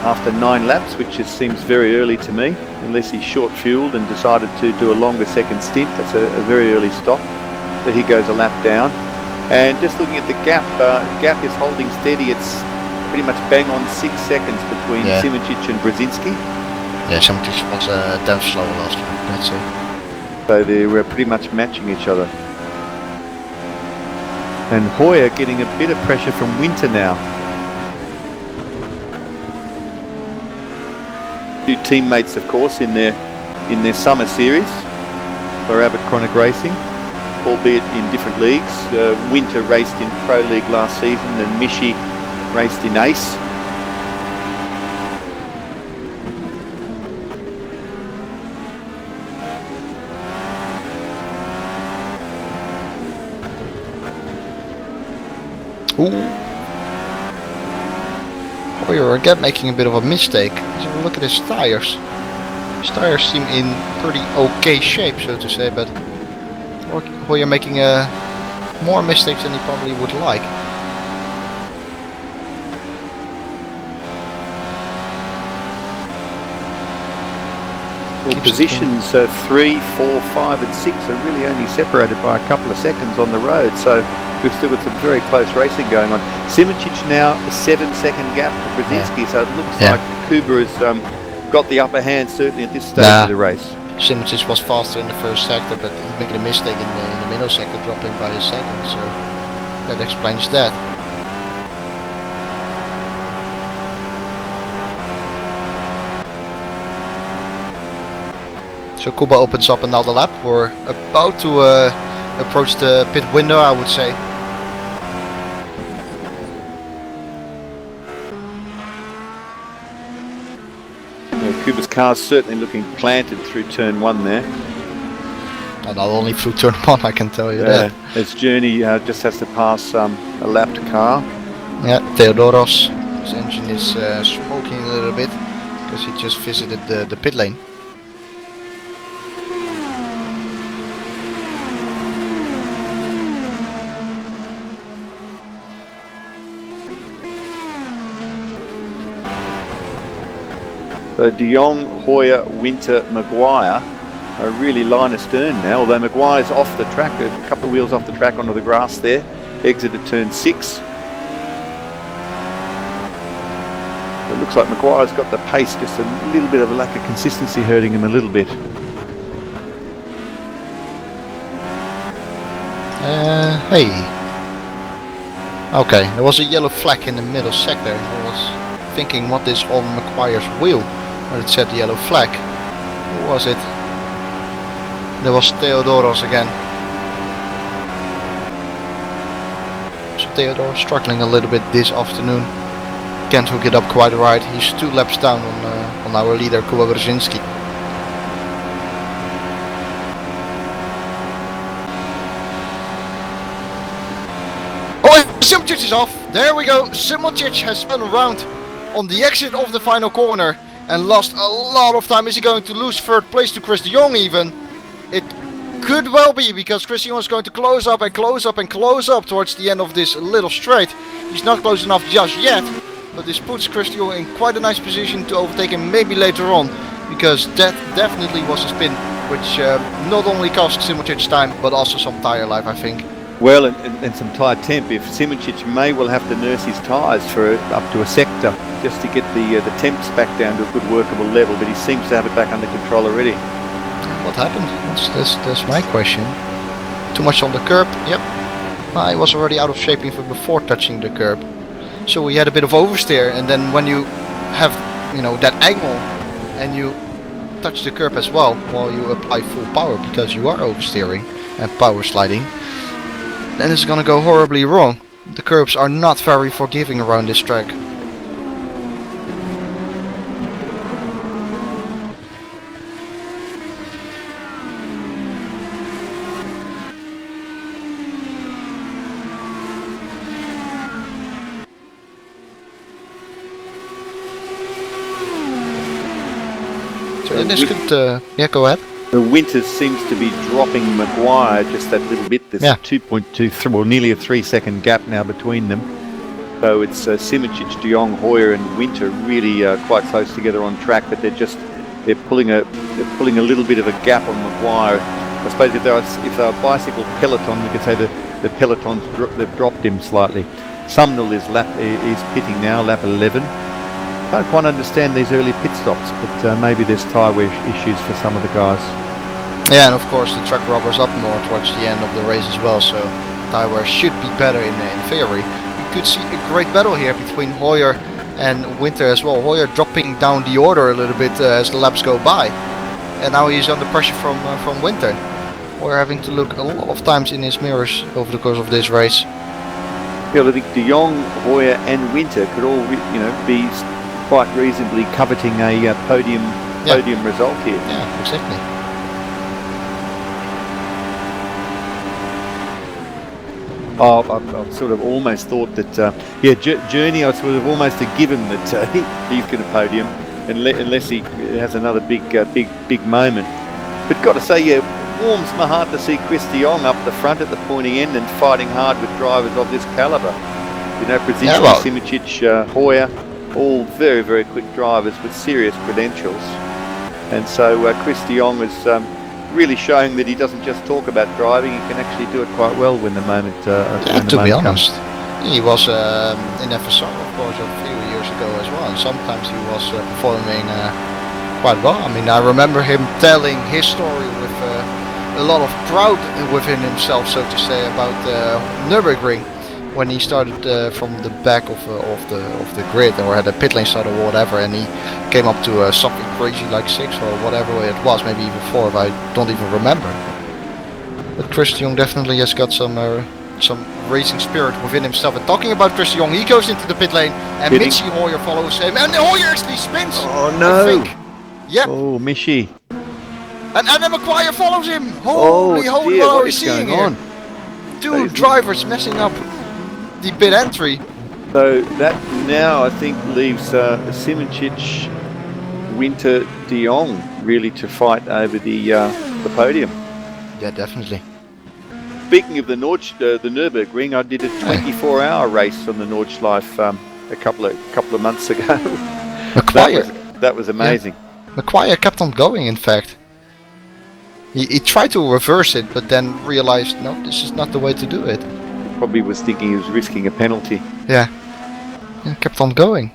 after 9 laps, which just seems very early to me, unless he's short fueled and decided to do a longer second stint. That's a very early stop. So he goes a lap down. And just looking at the gap, gap is holding steady. It's pretty much bang on 6 seconds between Simotic and Brzezinski. Yeah, Simotic was damn slow last time, that's it. So they were pretty much matching each other. And Hoyer getting a bit of pressure from Winter now. 2 teammates, of course, in their summer series for Abercrombie Racing, albeit in different leagues. Winter raced in Pro League last season and Michi raced in Ace. Hoyer again making a bit of a mistake. So look at his tires. His tires seem in pretty okay shape, so to say, but Hoyer making more mistakes than he probably would like. Well, positions 3, 4, 5 and 6 are really only separated by a couple of seconds on the road, so we've still got some very close racing going on. Simotic now a 7-second gap to Brzezinski, so it looks like Kuba has got the upper hand certainly at this stage of the race. Simotic was faster in the first sector, but he made a mistake in the middle sector, dropping by a second, so that explains that. So Kuba opens up another lap. We're about to approach the pit window, I would say. Kuba's car's certainly looking planted through turn 1 there. And not only through turn 1, I can tell you that. His journey just has to pass a lapped car. Yeah, Theodoros. His engine is smoking a little bit because he just visited the pit lane. So De Jong, Hoyer, Winter, Maguire are really line astern now, although Maguire's off the track, a couple of wheels off the track onto the grass there, exited turn 6. It looks like Maguire's got the pace, just a little bit of a lack of consistency hurting him a little bit. Hey. Okay, there was a yellow flag in the middle sector. I thinking what is on McQuire's wheel when it said the yellow flag. Who was it? There was Theodoros again. So Theodore struggling a little bit this afternoon. Can't hook it up quite right. He's 2 laps down on our leader Kowalczyński. Simčić is off. There we go. Simčić has spun around on the exit of the final corner and lost a lot of time. Is he going to lose 3rd place to Chris de Jong even? It could well be, because Chris de Jong is going to close up and close up and close up towards the end of this little straight. He's not close enough just yet, but this puts Chris de Jong in quite a nice position to overtake him maybe later on, because that definitely was a spin which not only cost Simčić time but also some tyre life, I think. Well, and some tyre temp. If Simčić may well have to nurse his tyres for up to a sector just to get the temps back down to a good workable level, but he seems to have it back under control already. What happened? That's my question. Too much on the curb? Yep. I was already out of shape even before touching the curb. So we had a bit of oversteer, and then when you have, you know, that angle and you touch the curb as well while you apply full power because you are oversteering and power sliding, then it's gonna go horribly wrong. The curbs are not very forgiving around this track. So this could, yeah, go ahead. The Winters seems to be dropping McQuire just that little bit. There's 2.2, well, nearly a 3-second gap now between them. So it's Simčić, de Jong, Hoyer, and Winter really quite close together on track, but they're pulling a little bit of a gap on McQuire. I suppose if they're a bicycle peloton, we could say the pelotons they've dropped him slightly. Sumnall is pitting now, lap 11. Can't quite understand these early pit stops, but maybe there's tyre wear issues for some of the guys. Yeah, and of course the track rubbers up more towards the end of the race as well, so tyre wear should be better in theory. You could see a great battle here between Hoyer and Winter as well. Hoyer dropping down the order a little bit as the laps go by, and now he's under pressure from Winter. Hoyer having to look a lot of times in his mirrors over the course of this race. Yeah, I think de Jong, Hoyer, and Winter could all be quite reasonably coveting a podium result here. Yeah, exactly. Oh, I've sort of almost thought that, Journey, I sort of almost a given that he's going to podium, unless he has another big moment. But got to say, warms my heart to see Chris de Jong up the front at the pointy end and fighting hard with drivers of this calibre. Brzezinski, Simčić, Hoyer, all very, very quick drivers with serious credentials. And so Chris de Jong is really showing that he doesn't just talk about driving, he can actually do it quite well when the moment to be honest. He was in FSR, of course, a few years ago as well, and sometimes he was performing quite well. I mean, I remember him telling his story with a lot of pride within himself, so to say, about Nürburgring, when he started from the back of the grid, or had a pit lane start or whatever, and he came up to something crazy like 6 or whatever it was, maybe even 4, if I don't even remember. But Chris de Jong definitely has got some racing spirit within himself. And talking about Chris de Jong, he goes into the pit lane, and Mitchy Hoyer follows him, and Hoyer actually spins. Oh no! I think. Yep. Oh, Mishy. And then McQuire follows him. Holy, dear, what are what we is seeing going here? on? Two drivers messing up the pit entry. So that now I think leaves Simčić, Winter, de Jong really to fight over the podium. Yeah, definitely. Speaking of the Nürburgring, I did a 24-hour race on the Nordschleife a couple of months ago. That was amazing. Yeah. McQuire kept on going, in fact. He tried to reverse it, but then realized, no, this is not the way to do it. Probably was thinking he was risking a penalty. Yeah. And kept on going.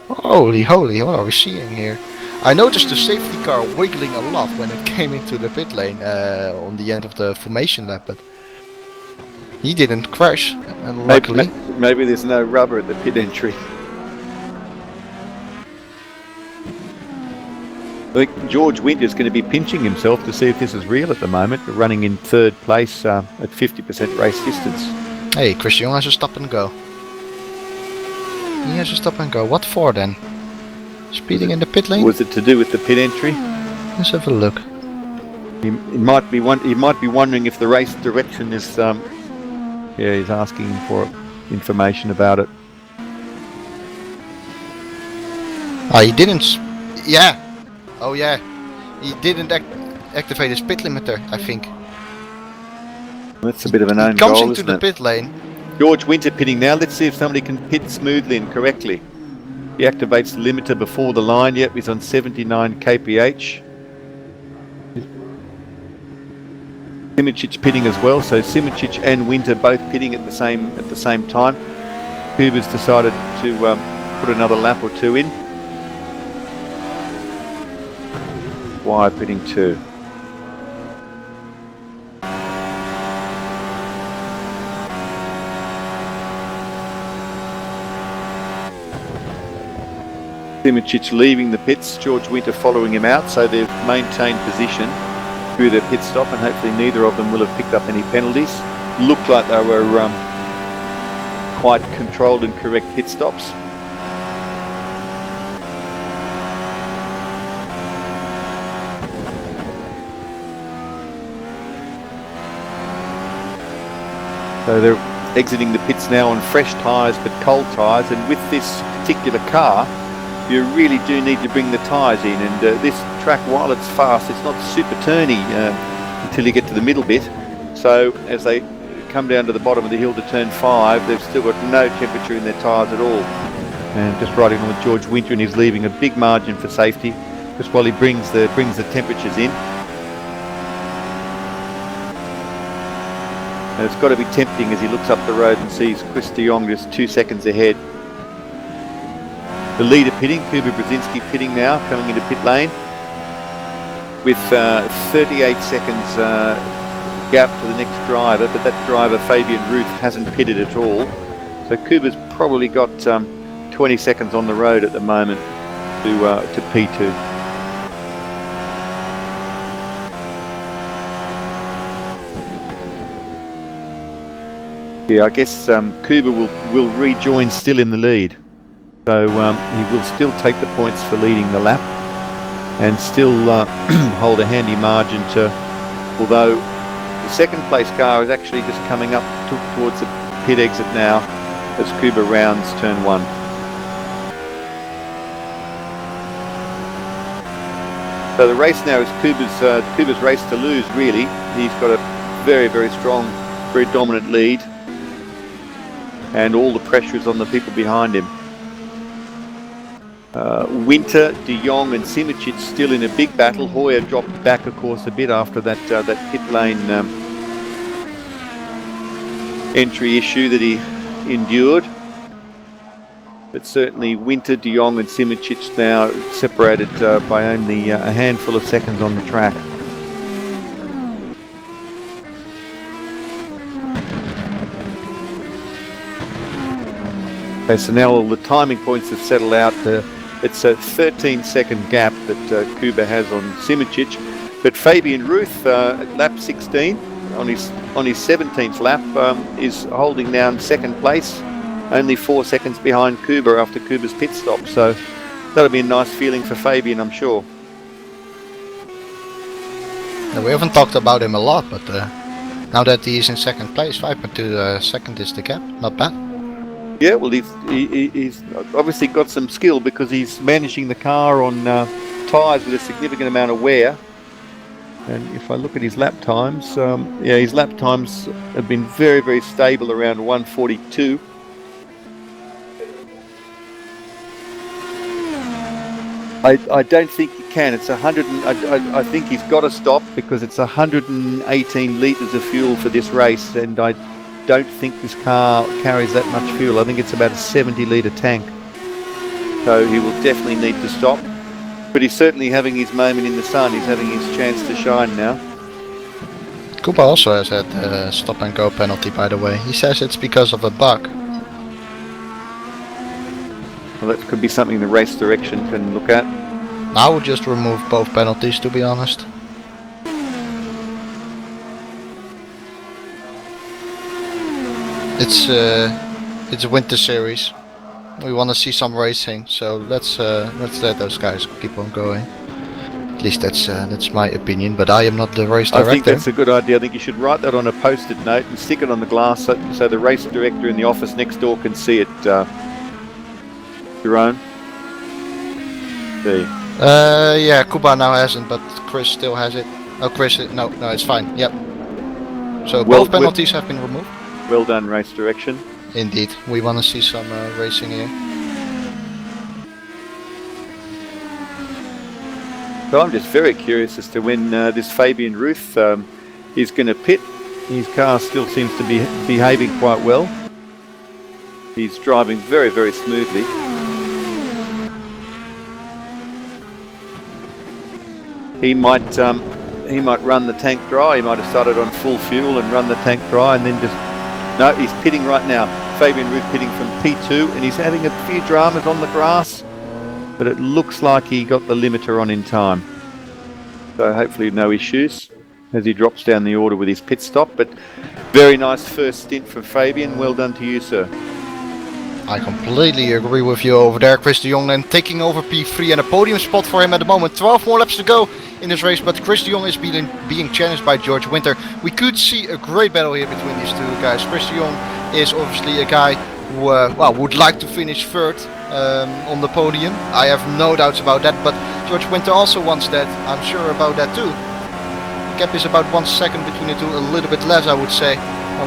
Holy, what are we seeing here? I noticed the safety car wiggling a lot when it came into the pit lane on the end of the formation lap, but he didn't crash, and luckily. Maybe there's no rubber at the pit entry. I think George Winter's going to be pinching himself to see if this is real at the moment, running in third place at 50% race distance. Hey, Kris Jeroen has a stop and go. He has a stop and go. What for then? Speeding in the pit lane? Was it to do with the pit entry? Let's have a look. He might be wondering if the race direction is. Yeah, he's asking him for information about it. Ah, he didn't. Yeah. Oh yeah. He didn't activate his pit limiter, I think. That's a bit of an own He comes goal, into isn't the it? pit lane. George Winter pitting now. Let's see if somebody can pit smoothly and correctly. He activates the limiter before the line. Yep, he's on 79 kph. Simičić pitting as well, so Simičić and Winter both pitting at the same time. Kuba's decided to put another lap or two in. Wire pitting too. Simičić leaving the pits, George Winter following him out, so they've maintained position through their pit stop, and hopefully neither of them will have picked up any penalties. Looked like they were quite controlled and correct pit stops. So they're exiting the pits now on fresh tyres but cold tyres, and with this particular car you really do need to bring the tyres in, and this track, while it's fast, it's not super turny until you get to the middle bit. So as they come down to the bottom of the hill to turn 5, they've still got no temperature in their tyres at all. And just riding on with George Winter, and he's leaving a big margin for safety just while he brings the temperatures in. And it's got to be tempting as he looks up the road and sees Chris de Jong just 2 seconds ahead. The leader pitting, Kuba Brzezinski pitting now, coming into pit lane with 38 seconds gap to the next driver, but that driver, Fabian Ruth, hasn't pitted at all. So Kuba's probably got 20 seconds on the road at the moment to P2. Yeah, I guess Kuba will rejoin still in the lead. So he will still take the points for leading the lap and still hold a handy margin to, although the second place car is actually just coming up towards the pit exit now as Kuba rounds turn 1. So the race now is Kuba's race to lose, really. He's got a very, very strong, very dominant lead, and all the pressure is on the people behind him. Winter, de Jong and Simičić still in a big battle. Hoyer dropped back, of course, a bit after that pit lane entry issue that he endured. But certainly Winter, de Jong and Simičić now separated by only a handful of seconds on the track. Okay, so now all the timing points have settled out. It's a 13-second gap that Kuba has on Simičić, but Fabian Ruth at lap 16 on his 17th lap is holding down second place, only 4 seconds behind Kuba after Kuba's pit stop. So that'll be a nice feeling for Fabian, I'm sure. We haven't talked about him a lot, but now that he's in second place, 5.2 second is the gap. Not bad. Yeah, well, he's obviously got some skill because he's managing the car on tyres with a significant amount of wear. And if I look at his lap times, yeah, his lap times have been very, very stable around 1:42. I don't think he can. It's 100. I think he's got to stop because it's 118 litres of fuel for this race, and I don't think this car carries that much fuel. I think it's about a 70-litre tank. So he will definitely need to stop. But he's certainly having his moment in the sun. He's having his chance to shine now. Kuba also has had a stop and go penalty, by the way. He says it's because of a bug. Well, that could be something the race direction can look at. I would just remove both penalties, to be honest. It's a winter series. We want to see some racing, so let's let those guys keep on going. At least that's my opinion, but I am not the race director. I think that's a good idea. I think you should write that on a post-it note and stick it on the glass so the race director in the office next door can see it. Jeroen? There. Yeah, Kuba now hasn't, but Kris still has it. Oh, Kris, no, it's fine. Yep. So both penalties have been removed. Well done, race direction. Indeed, we want to see some racing here. So I'm just very curious as to when this Fabian Ruth is going to pit. His car still seems to be behaving quite well. He's driving very, very smoothly. He might run the tank dry. He might have started on full fuel and run the tank dry and then just... No, he's pitting right now. Fabian Ruth pitting from P2 and he's having a few dramas on the grass. But it looks like he got the limiter on in time. So hopefully no issues as he drops down the order with his pit stop. But very nice first stint for Fabian. Well done to you, sir. I completely agree with you over there, Kris de Jong, and taking over P3 and a podium spot for him at the moment. 12 more laps to go in this race, but Kris de Jong is being challenged by George Winter. We could see a great battle here between these two guys. Kris de Jong is obviously a guy who would like to finish third on the podium. I have no doubts about that, but George Winter also wants that. I'm sure about that too. The gap is about 1 second between the two, a little bit less I would say.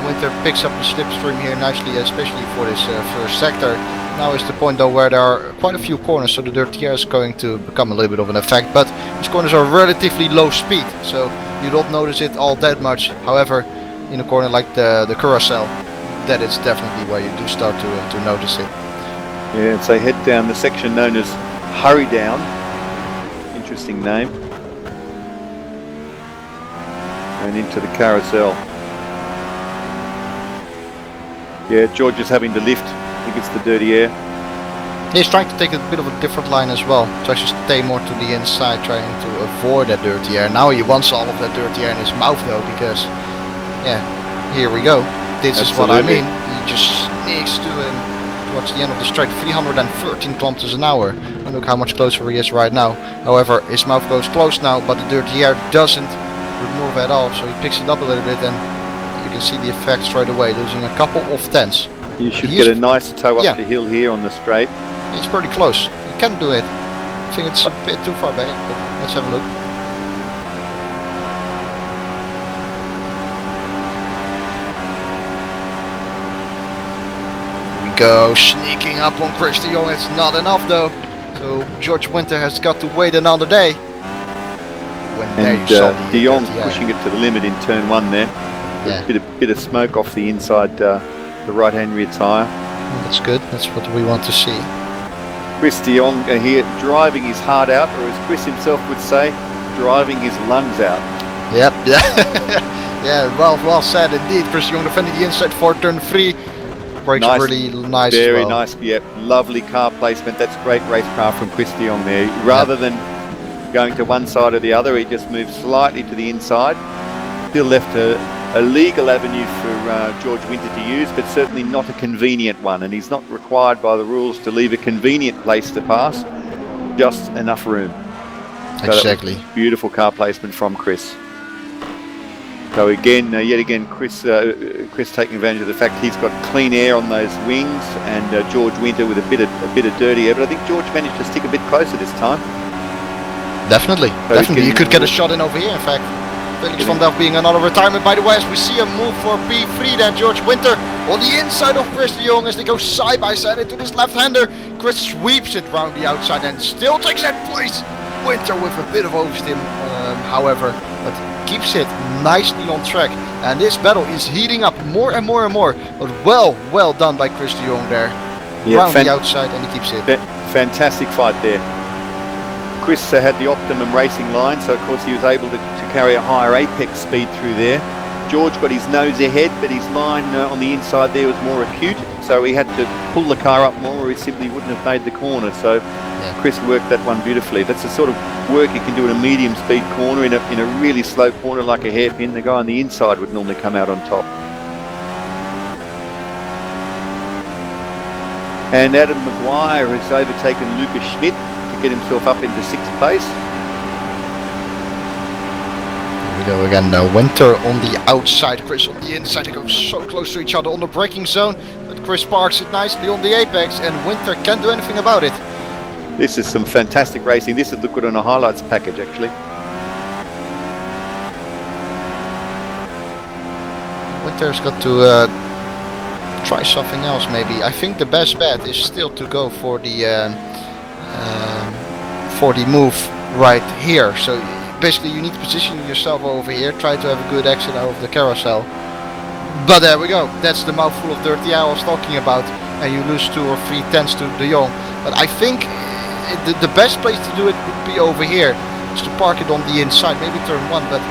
Winter picks up the slipstream here nicely, especially for this first sector. Now is the point though where there are quite a few corners, so the dirty air is going to become a little bit of an effect, but these corners are relatively low speed, so you don't notice it all that much. However, in a corner like the carousel, that is definitely where you do start to notice it. Yeah, so head down the section known as Hurry Down. Interesting name. And into the carousel. Yeah, George is having to lift. I think it's the dirty air. He's trying to take a bit of a different line as well, to actually stay more to the inside, trying to avoid that dirty air. Now he wants all of that dirty air in his mouth though, because, yeah, here we go. This is what I mean. He just sneaks to him towards the end of the straight, 313 kilometers an hour. And look how much closer he is right now. However, his mouth goes closed now, but the dirty air doesn't remove at all, so he picks it up a little bit and you can see the effect straight away, losing a couple of tenths. You should get a nice toe up the hill here on the straight. It's pretty close. You can do it. I think it's a bit too far back, but let's have a look. Here we go, sneaking up on Kris de Jong. It's not enough though. So George Winter has got to wait another day. And de Jong pushing it to the limit in turn one there. Yeah. Bit of smoke off the inside the right-hand rear tyre. Well, that's good. That's what we want to see. Kris de Jong here driving his heart out, or as Kris himself would say, driving his lungs out. Yep. Yeah. Well said indeed. Kris de Jong defending the inside for turn 3. Brakes nice, really nice. Very as well. Nice. Yep. Lovely car placement. That's great racecraft from Kris de Jong there. Rather than going to one side or the other, he just moved slightly to the inside. Still left a legal avenue for George Winter to use, but certainly not a convenient one, and he's not required by the rules to leave a convenient place to pass, just enough room. Exactly. So beautiful car placement from Kris. So again, yet again, Kris taking advantage of the fact he's got clean air on those wings, and George Winter with a bit of dirty air, but I think George managed to stick a bit closer this time. Definitely. You could get a shot in over here, in fact. Felix van Delft being another retirement, by the way, as we see a move for P3, then George Winter on the inside of Kris de Jong as they go side by side into this left-hander. Kris sweeps it round the outside and still takes that place. Winter with a bit of oversteam, however, but keeps it nicely on track. And this battle is heating up more and more and more. But well done by Kris de Jong there. Yeah, round the outside, and he keeps it. Fantastic fight there. Kris had the optimum racing line, so of course he was able to carry a higher apex speed through there. George got his nose ahead, but his line on the inside there was more acute, so he had to pull the car up more or he simply wouldn't have made the corner. So Kris worked that one beautifully. That's the sort of work you can do in a medium speed corner, in a really slow corner like a hairpin. The guy on the inside would normally come out on top. And Adam Maguire has overtaken Lucas Schmidt to get himself up into 6th place. Here we go again. Winter on the outside, Kris on the inside. They go so close to each other on the braking zone, but Kris parks it nicely on the apex, and Winter can't do anything about it. This is some fantastic racing. This would look good on a highlights package, actually. Winter's got to try something else maybe. I think the best bet is still to go for the move right here. So basically you need to position yourself over here, try to have a good exit out of the carousel. But there we go, that's the mouthful of dirty air I was talking about, and you lose 2 or 3 tenths to De Jong. But I think the best place to do it would be over here, is to park it on the inside, maybe turn 1, but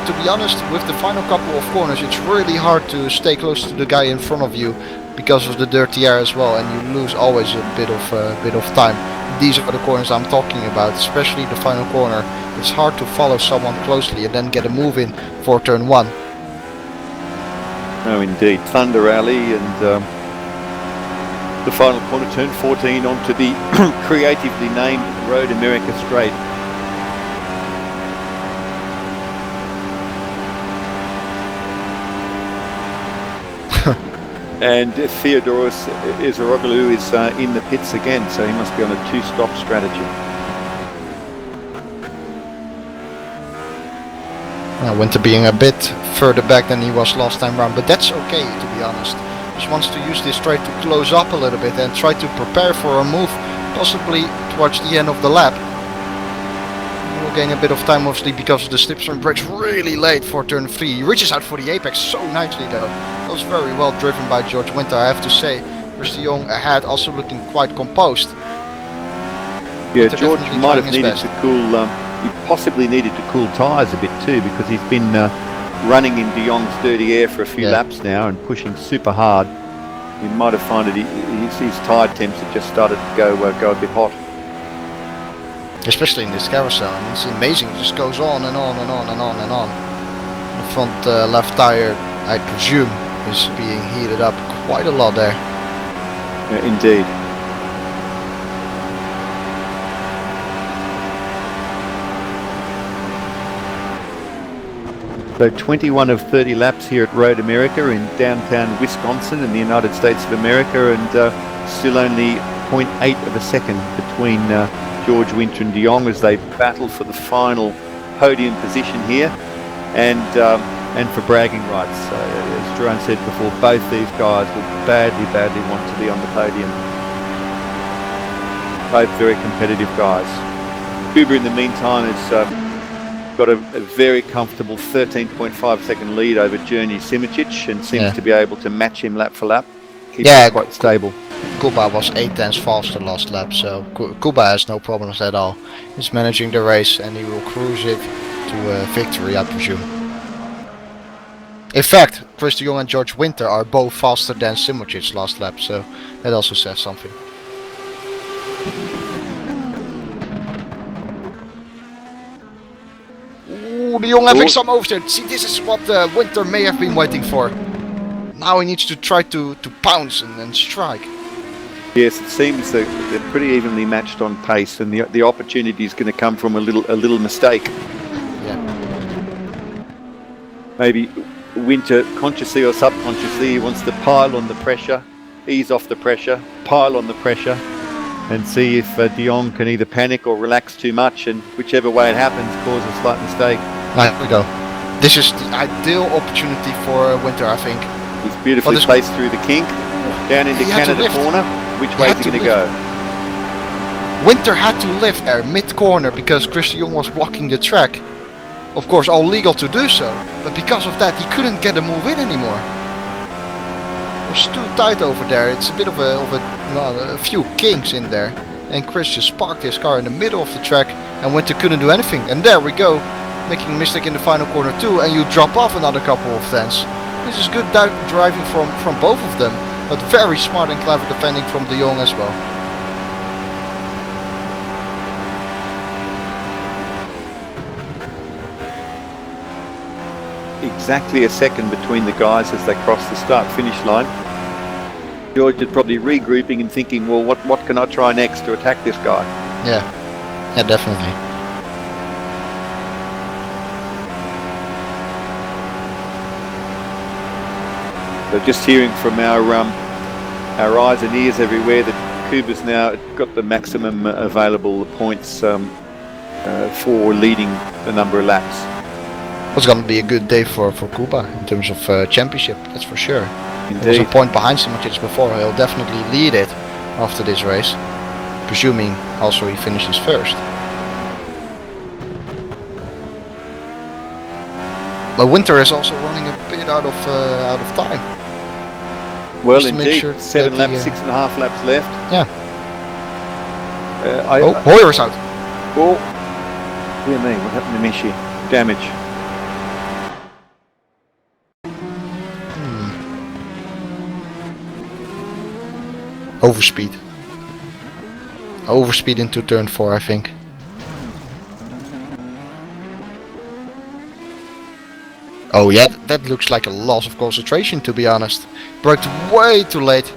to be honest, with the final couple of corners, it's really hard to stay close to the guy in front of you because of the dirty air as well, and you lose always a bit of time. These are the corners I'm talking about, especially the final corner. It's hard to follow someone closely and then get a move in for turn 1. Oh, indeed. Thunder Alley and the final corner, turn 14, onto the creatively named Road America Straight. And Theodoros Izaroglu is in the pits again, so he must be on a 2-stop strategy. Winter being a bit further back than he was last time round, but that's okay, to be honest. Just wants to use this straight to close up a little bit and try to prepare for a move, possibly towards the end of the lap. He will gain a bit of time, obviously, because of the slipstream brakes really late for turn 3. He reaches out for the apex so nicely though. That was very well driven by George Winter, I have to say. Kris de Jong ahead, also looking quite composed. Yeah, George might have needed to cool. He possibly needed to cool tyres a bit too, because he's been running in De Jong's dirty air for a few laps now and pushing super hard. He might have found it. His tyre temps have just started to go a bit hot. Especially in this carousel, I mean, it's amazing. It just goes on and on and on and on and on. The front left tyre, I presume, is being heated up quite a lot there. Yeah, indeed. So 21 of 30 laps here at Road America in downtown Wisconsin in the United States of America, and still only 0.8 of a second between George Winter and De Jong as they battle for the final podium position here, and for bragging rights. So, as Jeroen said before, both these guys would badly want to be on the podium. Both very competitive guys. Kuba, in the meantime, has got a very comfortable 13.5 second lead over Journey Simičić and seems to be able to match him lap for lap. Keeps it quite stable. Kuba was 8 tenths faster last lap, so Kuba has no problems at all. He's managing the race and he will cruise it to victory, I presume. In fact, Kris de Jong and George Winter are both faster than Simičić last lap, so that also says something. Ooh, De Jong having some oversteer. See, this is what Winter may have been waiting for. Now he needs to try to pounce and strike. Yes, it seems that they're pretty evenly matched on pace, and the opportunity is going to come from a little mistake. Yeah. Maybe Winter, consciously or subconsciously, he wants to pile on the pressure, ease off the pressure, pile on the pressure, and see if De Jong can either panic or relax too much, and whichever way it happens, cause a slight mistake. There we go. This is the ideal opportunity for Winter, I think. He's beautifully placed through the kink, down into Canada corner. Which way is he going to go? Winter had to lift there mid-corner because Kris de Jong was blocking the track. Of course, all legal to do so, but because of that he couldn't get a move in anymore. It was too tight over there. It's a bit of a few kinks in there, and Kris just parked his car in the middle of the track, and Winter couldn't do anything. And there we go, making a mistake in the final corner too, and you drop off another couple of tenths. This is good driving from both of them. but very smart and clever defending from De Jong as well. Exactly a second between the guys as they cross the start-finish line. George is probably regrouping and thinking, well, what can I try next to attack this guy? Yeah, definitely. So just hearing from our eyes and ears everywhere that Kuba's now got the maximum available points for leading the number of laps. It's going to be a good day for Kuba in terms of championship, that's for sure. Indeed. There was a point behind SimRacing before. He'll definitely lead it after this race, presuming also he finishes first. But Winter is also running a bit out of time. Well, just to make indeed, sure 7 that laps, 6.5 laps left. Yeah. Oh, Hoyer's out. Oh, dear me, what happened to Michi? Damage. Overspeed. Overspeed into turn 4, I think. Oh yeah, that looks like a loss of concentration, to be honest. Braked way too late.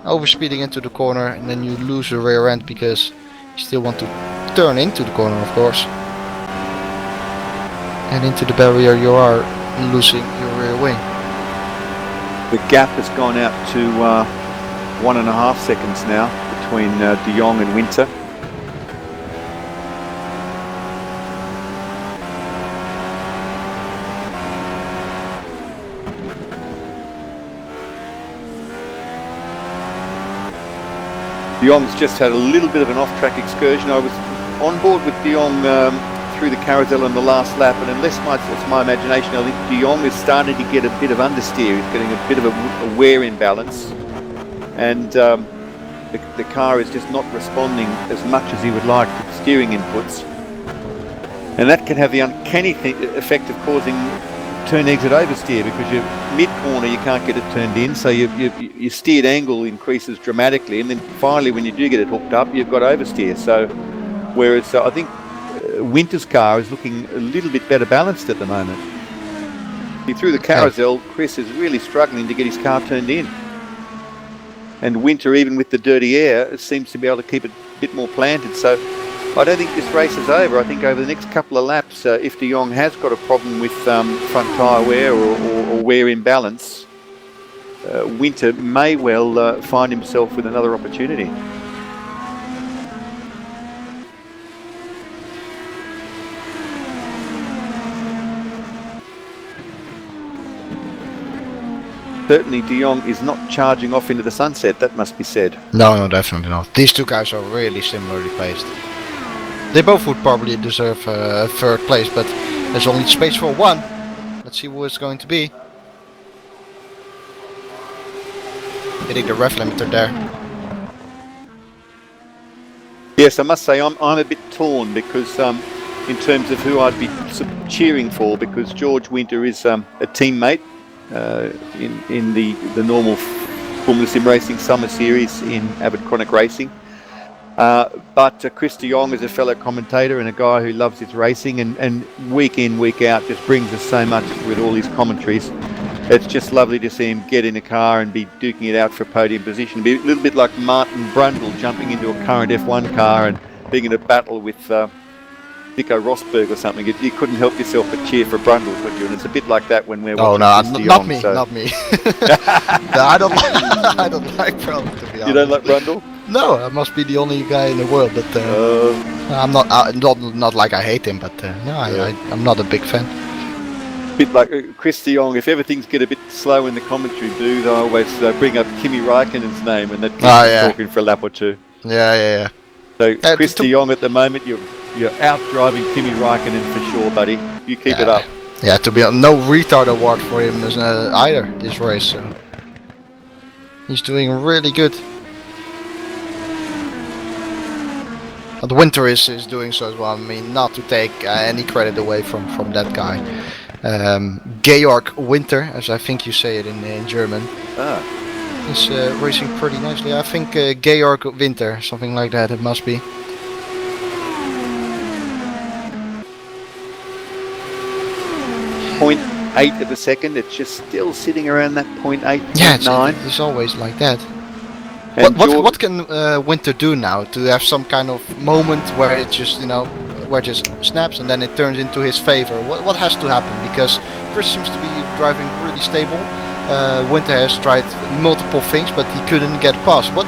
Overspeeding into the corner, and then you lose the rear end because you still want to turn into the corner, of course. And into the barrier you are losing your rear wing. The gap has gone out to 1.5 seconds now between De Jong and Winter. De Jong's just had a little bit of an off-track excursion. I was on board with De Jong through the carousel on the last lap, and unless it's my imagination, I think De Jong is starting to get a bit of understeer. He's getting a bit of a wear imbalance, and the car is just not responding as much as he would like to the steering inputs, and that can have the uncanny effect of causing turn exit oversteer, because you're mid-corner, you can't get it turned in, so your steered angle increases dramatically, and then finally when you do get it hooked up, you've got oversteer. So whereas I think Winter's car is looking a little bit better balanced at the moment. Through the carousel, Kris is really struggling to get his car turned in. And Winter, even with the dirty air, seems to be able to keep it a bit more planted. So I don't think this race is over. I think over the next couple of laps, if De Jong has got a problem with front tyre wear or wear imbalance, Winter may well find himself with another opportunity. Certainly De Jong is not charging off into the sunset, that must be said. No, definitely not. These two guys are really similarly placed. They both would probably deserve a third place, but there's only space for one. Let's see who it's going to be. Hitting the ref limiter there. Yes, I must say I'm a bit torn, because in terms of who I'd be cheering for, because George Winter is a teammate in the normal Formula SimRacing Summer Series in Avid Chronic Racing. But Kris De Jong is a fellow commentator and a guy who loves his racing, and week in, week out just brings us so much with all his commentaries. It's just lovely to see him get in a car and be duking it out for a podium position. Be a little bit like Martin Brundle jumping into a current F1 car and being in a battle with Nico Rosberg or something. You couldn't help yourself but cheer for Brundle, could you? And it's a bit like that when we're watching Kris De Jong. Not me. No, I don't like Brundle, to be honest. You don't like Brundle? No, I must be the only guy in the world, but I'm not like I hate him, but I'm not a big fan. Bit like Kris De Jong. If ever things get a bit slow in the commentary booth, I always bring up Kimi Räikkönen's name, and that talking for a lap or two. Yeah. So Kris De Jong at the moment, you're out driving Kimi Räikkönen for sure, buddy. You keep it up. Yeah, to be no retard award for him either this race. So he's doing really good. But Winter is doing so as well. I mean, not to take any credit away from that guy. Georg Winter, as I think you say it in German. He's racing pretty nicely. I think Georg Winter, something like that. It must be. .8 of a second. It's just still sitting around that .8, Yeah, .9. it's always like that. And What can Winter do now to have some kind of moment where it just where it just snaps and then it turns into his favor? What has to happen? Because Kris seems to be driving really stable. Winter has tried multiple things, but he couldn't get past. What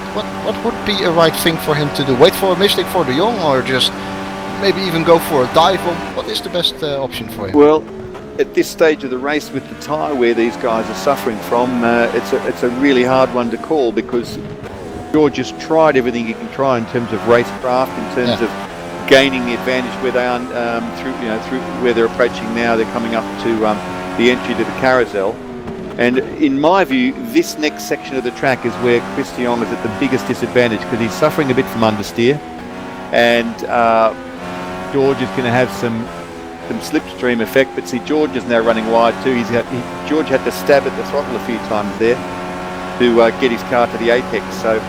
would be a right thing for him to do? Wait for a mistake for de Jong, or just maybe even go for a dive? What is the best option for him? Well, at this stage of the race with the tyre where these guys are suffering from, it's a really hard one to call, because George has tried everything he can try in terms of racecraft, in terms of gaining the advantage where they are through where they're approaching now. They're coming up to the entry to the carousel. And in my view, this next section of the track is where Kris de Jong is at the biggest disadvantage, because he's suffering a bit from understeer, and George is going to have some slipstream effect. But see, George is now running wide too. George had to stab at the throttle a few times there to get his car to the apex. So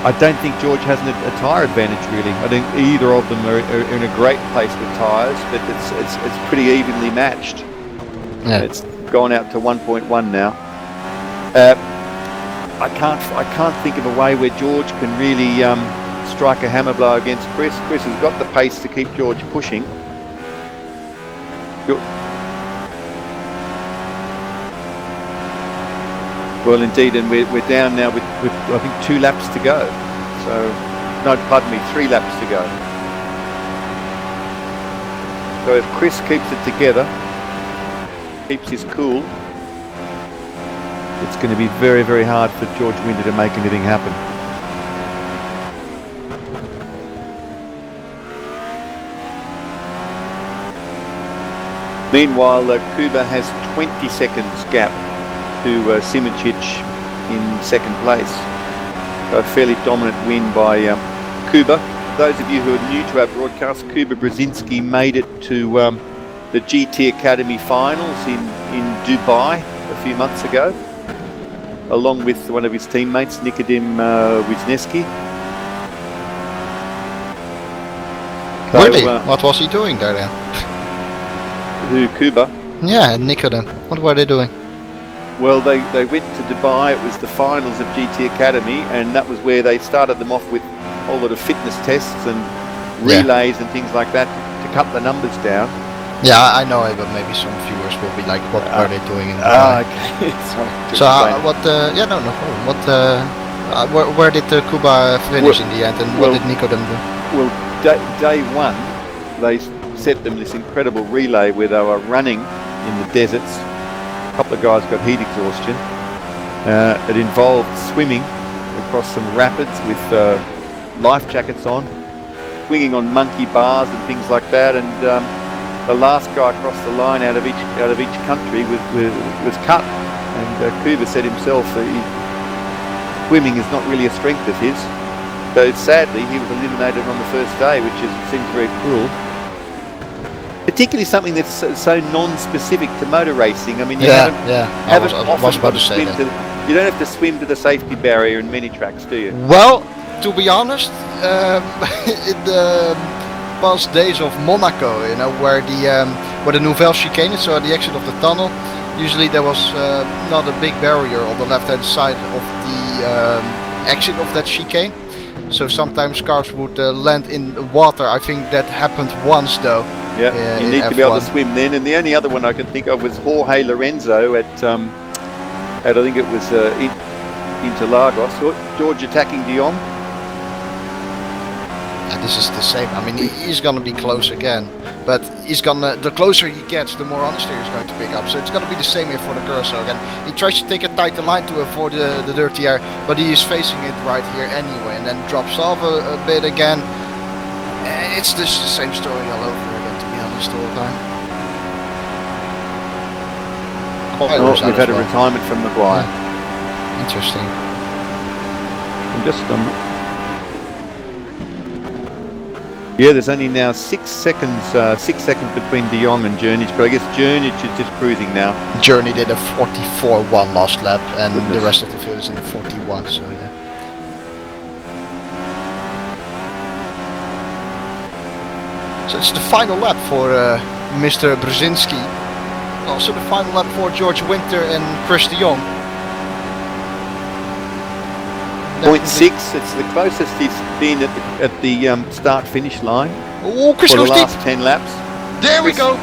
I don't think George has a tyre advantage really. I think either of them are in a great place with tyres, but it's pretty evenly matched. Yeah. It's gone out to 1.1 now. I can't think of a way where George can really strike a hammer blow against Kris. Kris has got the pace to keep George pushing. Well, indeed, and we're down now with I think 2 laps to go. So, no, pardon me, 3 laps to go. So if Kris keeps it together, keeps his cool, it's going to be very, very hard for George Winter to make anything happen. Meanwhile, Kuba has 20 seconds gap to Simoncic in second place. So a fairly dominant win by Kuba. Those of you who are new to our broadcast, Kuba Brzezinski made it to the GT Academy finals in Dubai a few months ago, along with one of his teammates, Nikodim Wisniewski. Really? What was he doing there then? Who, Kuba? Yeah, Nikodim. What were they doing? Well, they went to Dubai. It was the finals of GT Academy, and that was where they started them off with a whole lot of fitness tests and relays and things like that to cut the numbers down. Yeah, I know it, but maybe some viewers will be like, what are they doing in Dubai? Okay. Sorry. So what? Yeah, no problem. What? Where did Kuba finish in the end, and what did Nikodim do? Well, day one, they set them this incredible relay where they were running in the deserts. A couple of guys got heat exhaustion. It involved swimming across some rapids with life jackets on, swinging on monkey bars and things like that. And the last guy across the line out of each country was cut. And Kuba said himself that swimming is not really a strength of his. So sadly, he was eliminated on the first day, which seems very cruel. Particularly something that's so non-specific to motor racing. I mean, you don't have to swim to the safety barrier in many tracks, do you? Well, to be honest, in the past days of Monaco, where the Nouvelle chicane, so at the exit of the tunnel, usually there was not a big barrier on the left-hand side of the exit of that chicane. So sometimes cars would land in water. I think that happened once though. Yeah, you need to be able to swim then. And the only other one I can think of was Jorge Lorenzo at I think it was Interlagos. George attacking de Jong. Yeah, this is the same. I mean, he's gonna be close again, but the closer he gets, the more understeer he's going to pick up. So it's gonna be the same here for the Curacao again. He tries to take a tighter line to avoid the dirty air, but he is facing it right here anyway, and then drops off a bit again. It's just the same story all over again, to be honest, all the time. We've had a retirement from Maguire. Yeah. Interesting. I'm just Yeah, there's only now 6 seconds, 6 seconds between De Jong and Journey, but I guess Journey is just cruising now. Journey did a 44.1 last lap, and Goodness. the rest of the field is in the 41. So yeah. So it's the final lap for Mr. Brzezinski. Also the final lap for George Winter and Chris de Jong. 0.6, it's the closest he's been at the start-finish line Oh, Chris for the goes last deep. 10 laps. There we go.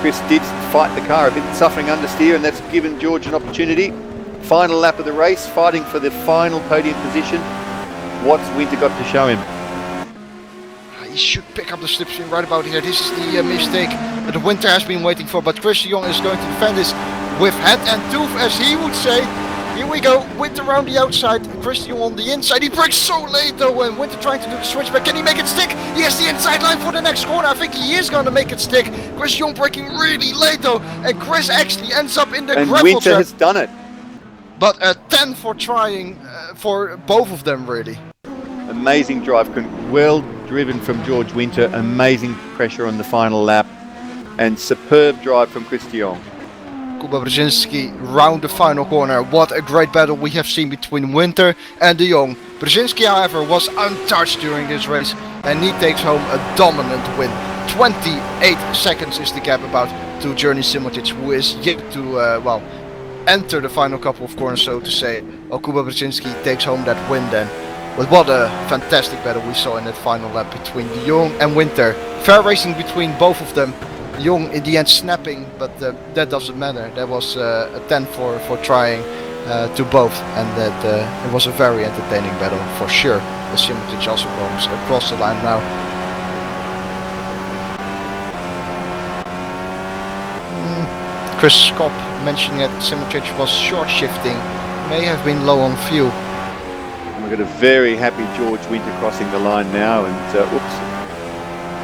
Chris did fight the car a bit, suffering understeer, and that's given George an opportunity. Final lap of the race, fighting for the final podium position. What's Winter got to show him? He should pick up the slipstream right about here. This is the mistake that the Winter has been waiting for, but Chris de Jong is going to defend this with head and tooth, as he would say. Here we go, Winter around the outside, Chris de Jong on the inside. He brakes so late though, and Winter trying to do the switchback. Can he make it stick? He has the inside line for the next corner. I think he is going to make it stick. Chris de Jong braking really late though, and Chris actually ends up in the And gravel Winter trap. has done it. But a 10 for trying for both of them really. Amazing drive, well driven from George Winter, amazing pressure on the final lap, and superb drive from Chris de Jong. Kuba Brzezinski round the final corner. What a great battle we have seen between Winter and de Jong. Brzezinski, however, was untouched during this race, and he takes home a dominant win. 28 seconds is the gap about to Journey Simotic, who is yet to enter the final couple of corners, so to say. Well, Kuba Brzezinski takes home that win then. But what a fantastic battle we saw in that final lap between de Jong and Winter. Fair racing between both of them. De Jong in the end snapping, but that doesn't matter. That was a 10 for trying to both, and that it was a very entertaining battle for sure. The Simotic also comes across the line now. Chris Cobb mentioning that Simotic was short shifting, may have been low on fuel. We've got a very happy George Winter crossing the line now, and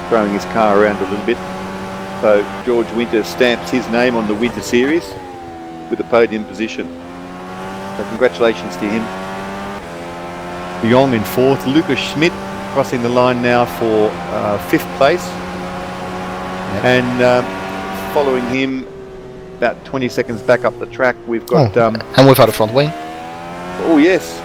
throwing his car around a little bit. So George Winter stamps his name on the Winter Series with a podium position. So congratulations to him. De Jong in 4th, Lucas Schmidt crossing the line now for 5th place. Yep. And following him about 20 seconds back up the track, we've got... and without a front wing. Oh yes.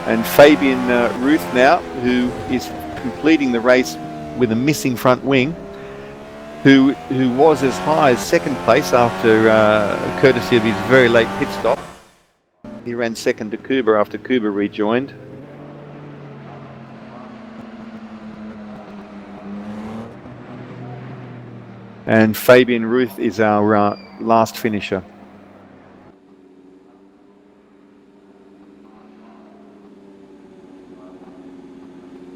And Fabian Ruth now, who is completing the race with a missing front wing, who was as high as 2nd place after courtesy of his very late pit stop. He ran 2nd to Kuba after Kuba rejoined. And Fabian Ruth is our last finisher.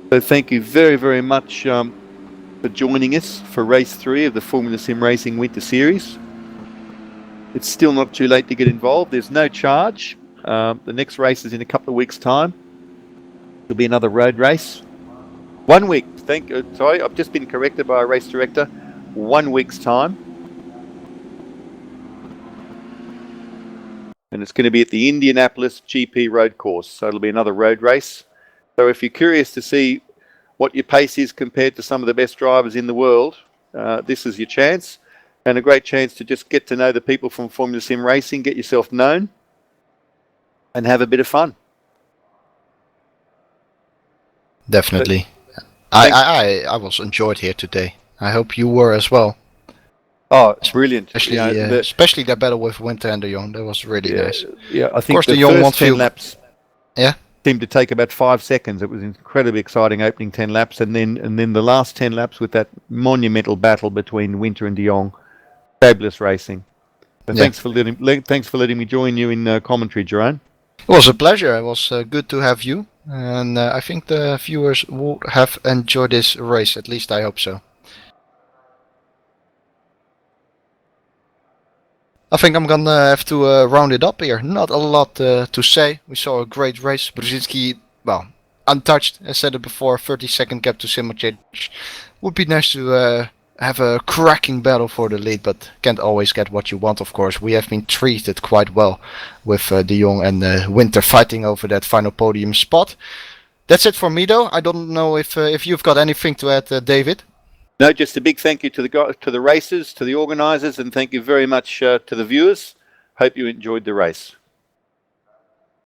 So thank you very, very much for joining us for race 3 of the Formula Sim Racing Winter Series. It's still not too late to get involved. There's no charge. The next race is in a couple of weeks' time. There'll be another road race. 1 week. Sorry, I've just been corrected by a race director. 1 week's time. And it's going to be at the Indianapolis GP road course. So it'll be another road race. So if you're curious to see what your pace is compared to some of the best drivers in the world, this is your chance, and a great chance to just get to know the people from Formula Sim Racing, get yourself known, and have a bit of fun. Definitely. I was enjoyed here today. I hope you were as well. Oh, it's brilliant. Especially that battle with Winter and de Jong. That was really nice. Yeah, I think course, the de Jong first 10 laps... Yeah. Seemed to take about 5 seconds. It was incredibly exciting opening 10 laps, and then the last 10 laps with that monumental battle between Winter and de Jong. Fabulous racing. So Yeah. Thanks for letting me join you in commentary, Jeroen. It was a pleasure. It was good to have you, and I think the viewers would have enjoyed this race. At least I hope so. I think I'm gonna have to round it up here. Not a lot to say. We saw a great race. Brzezinski, untouched. I said it before. 30-second gap to Simotic. Would be nice to have a cracking battle for the lead, but can't always get what you want, of course. We have been treated quite well with De Jong and Winter fighting over that final podium spot. That's it for me, though. I don't know if you've got anything to add, David. No, just a big thank you to the racers, to the organisers, and thank you very much to the viewers. Hope you enjoyed the race.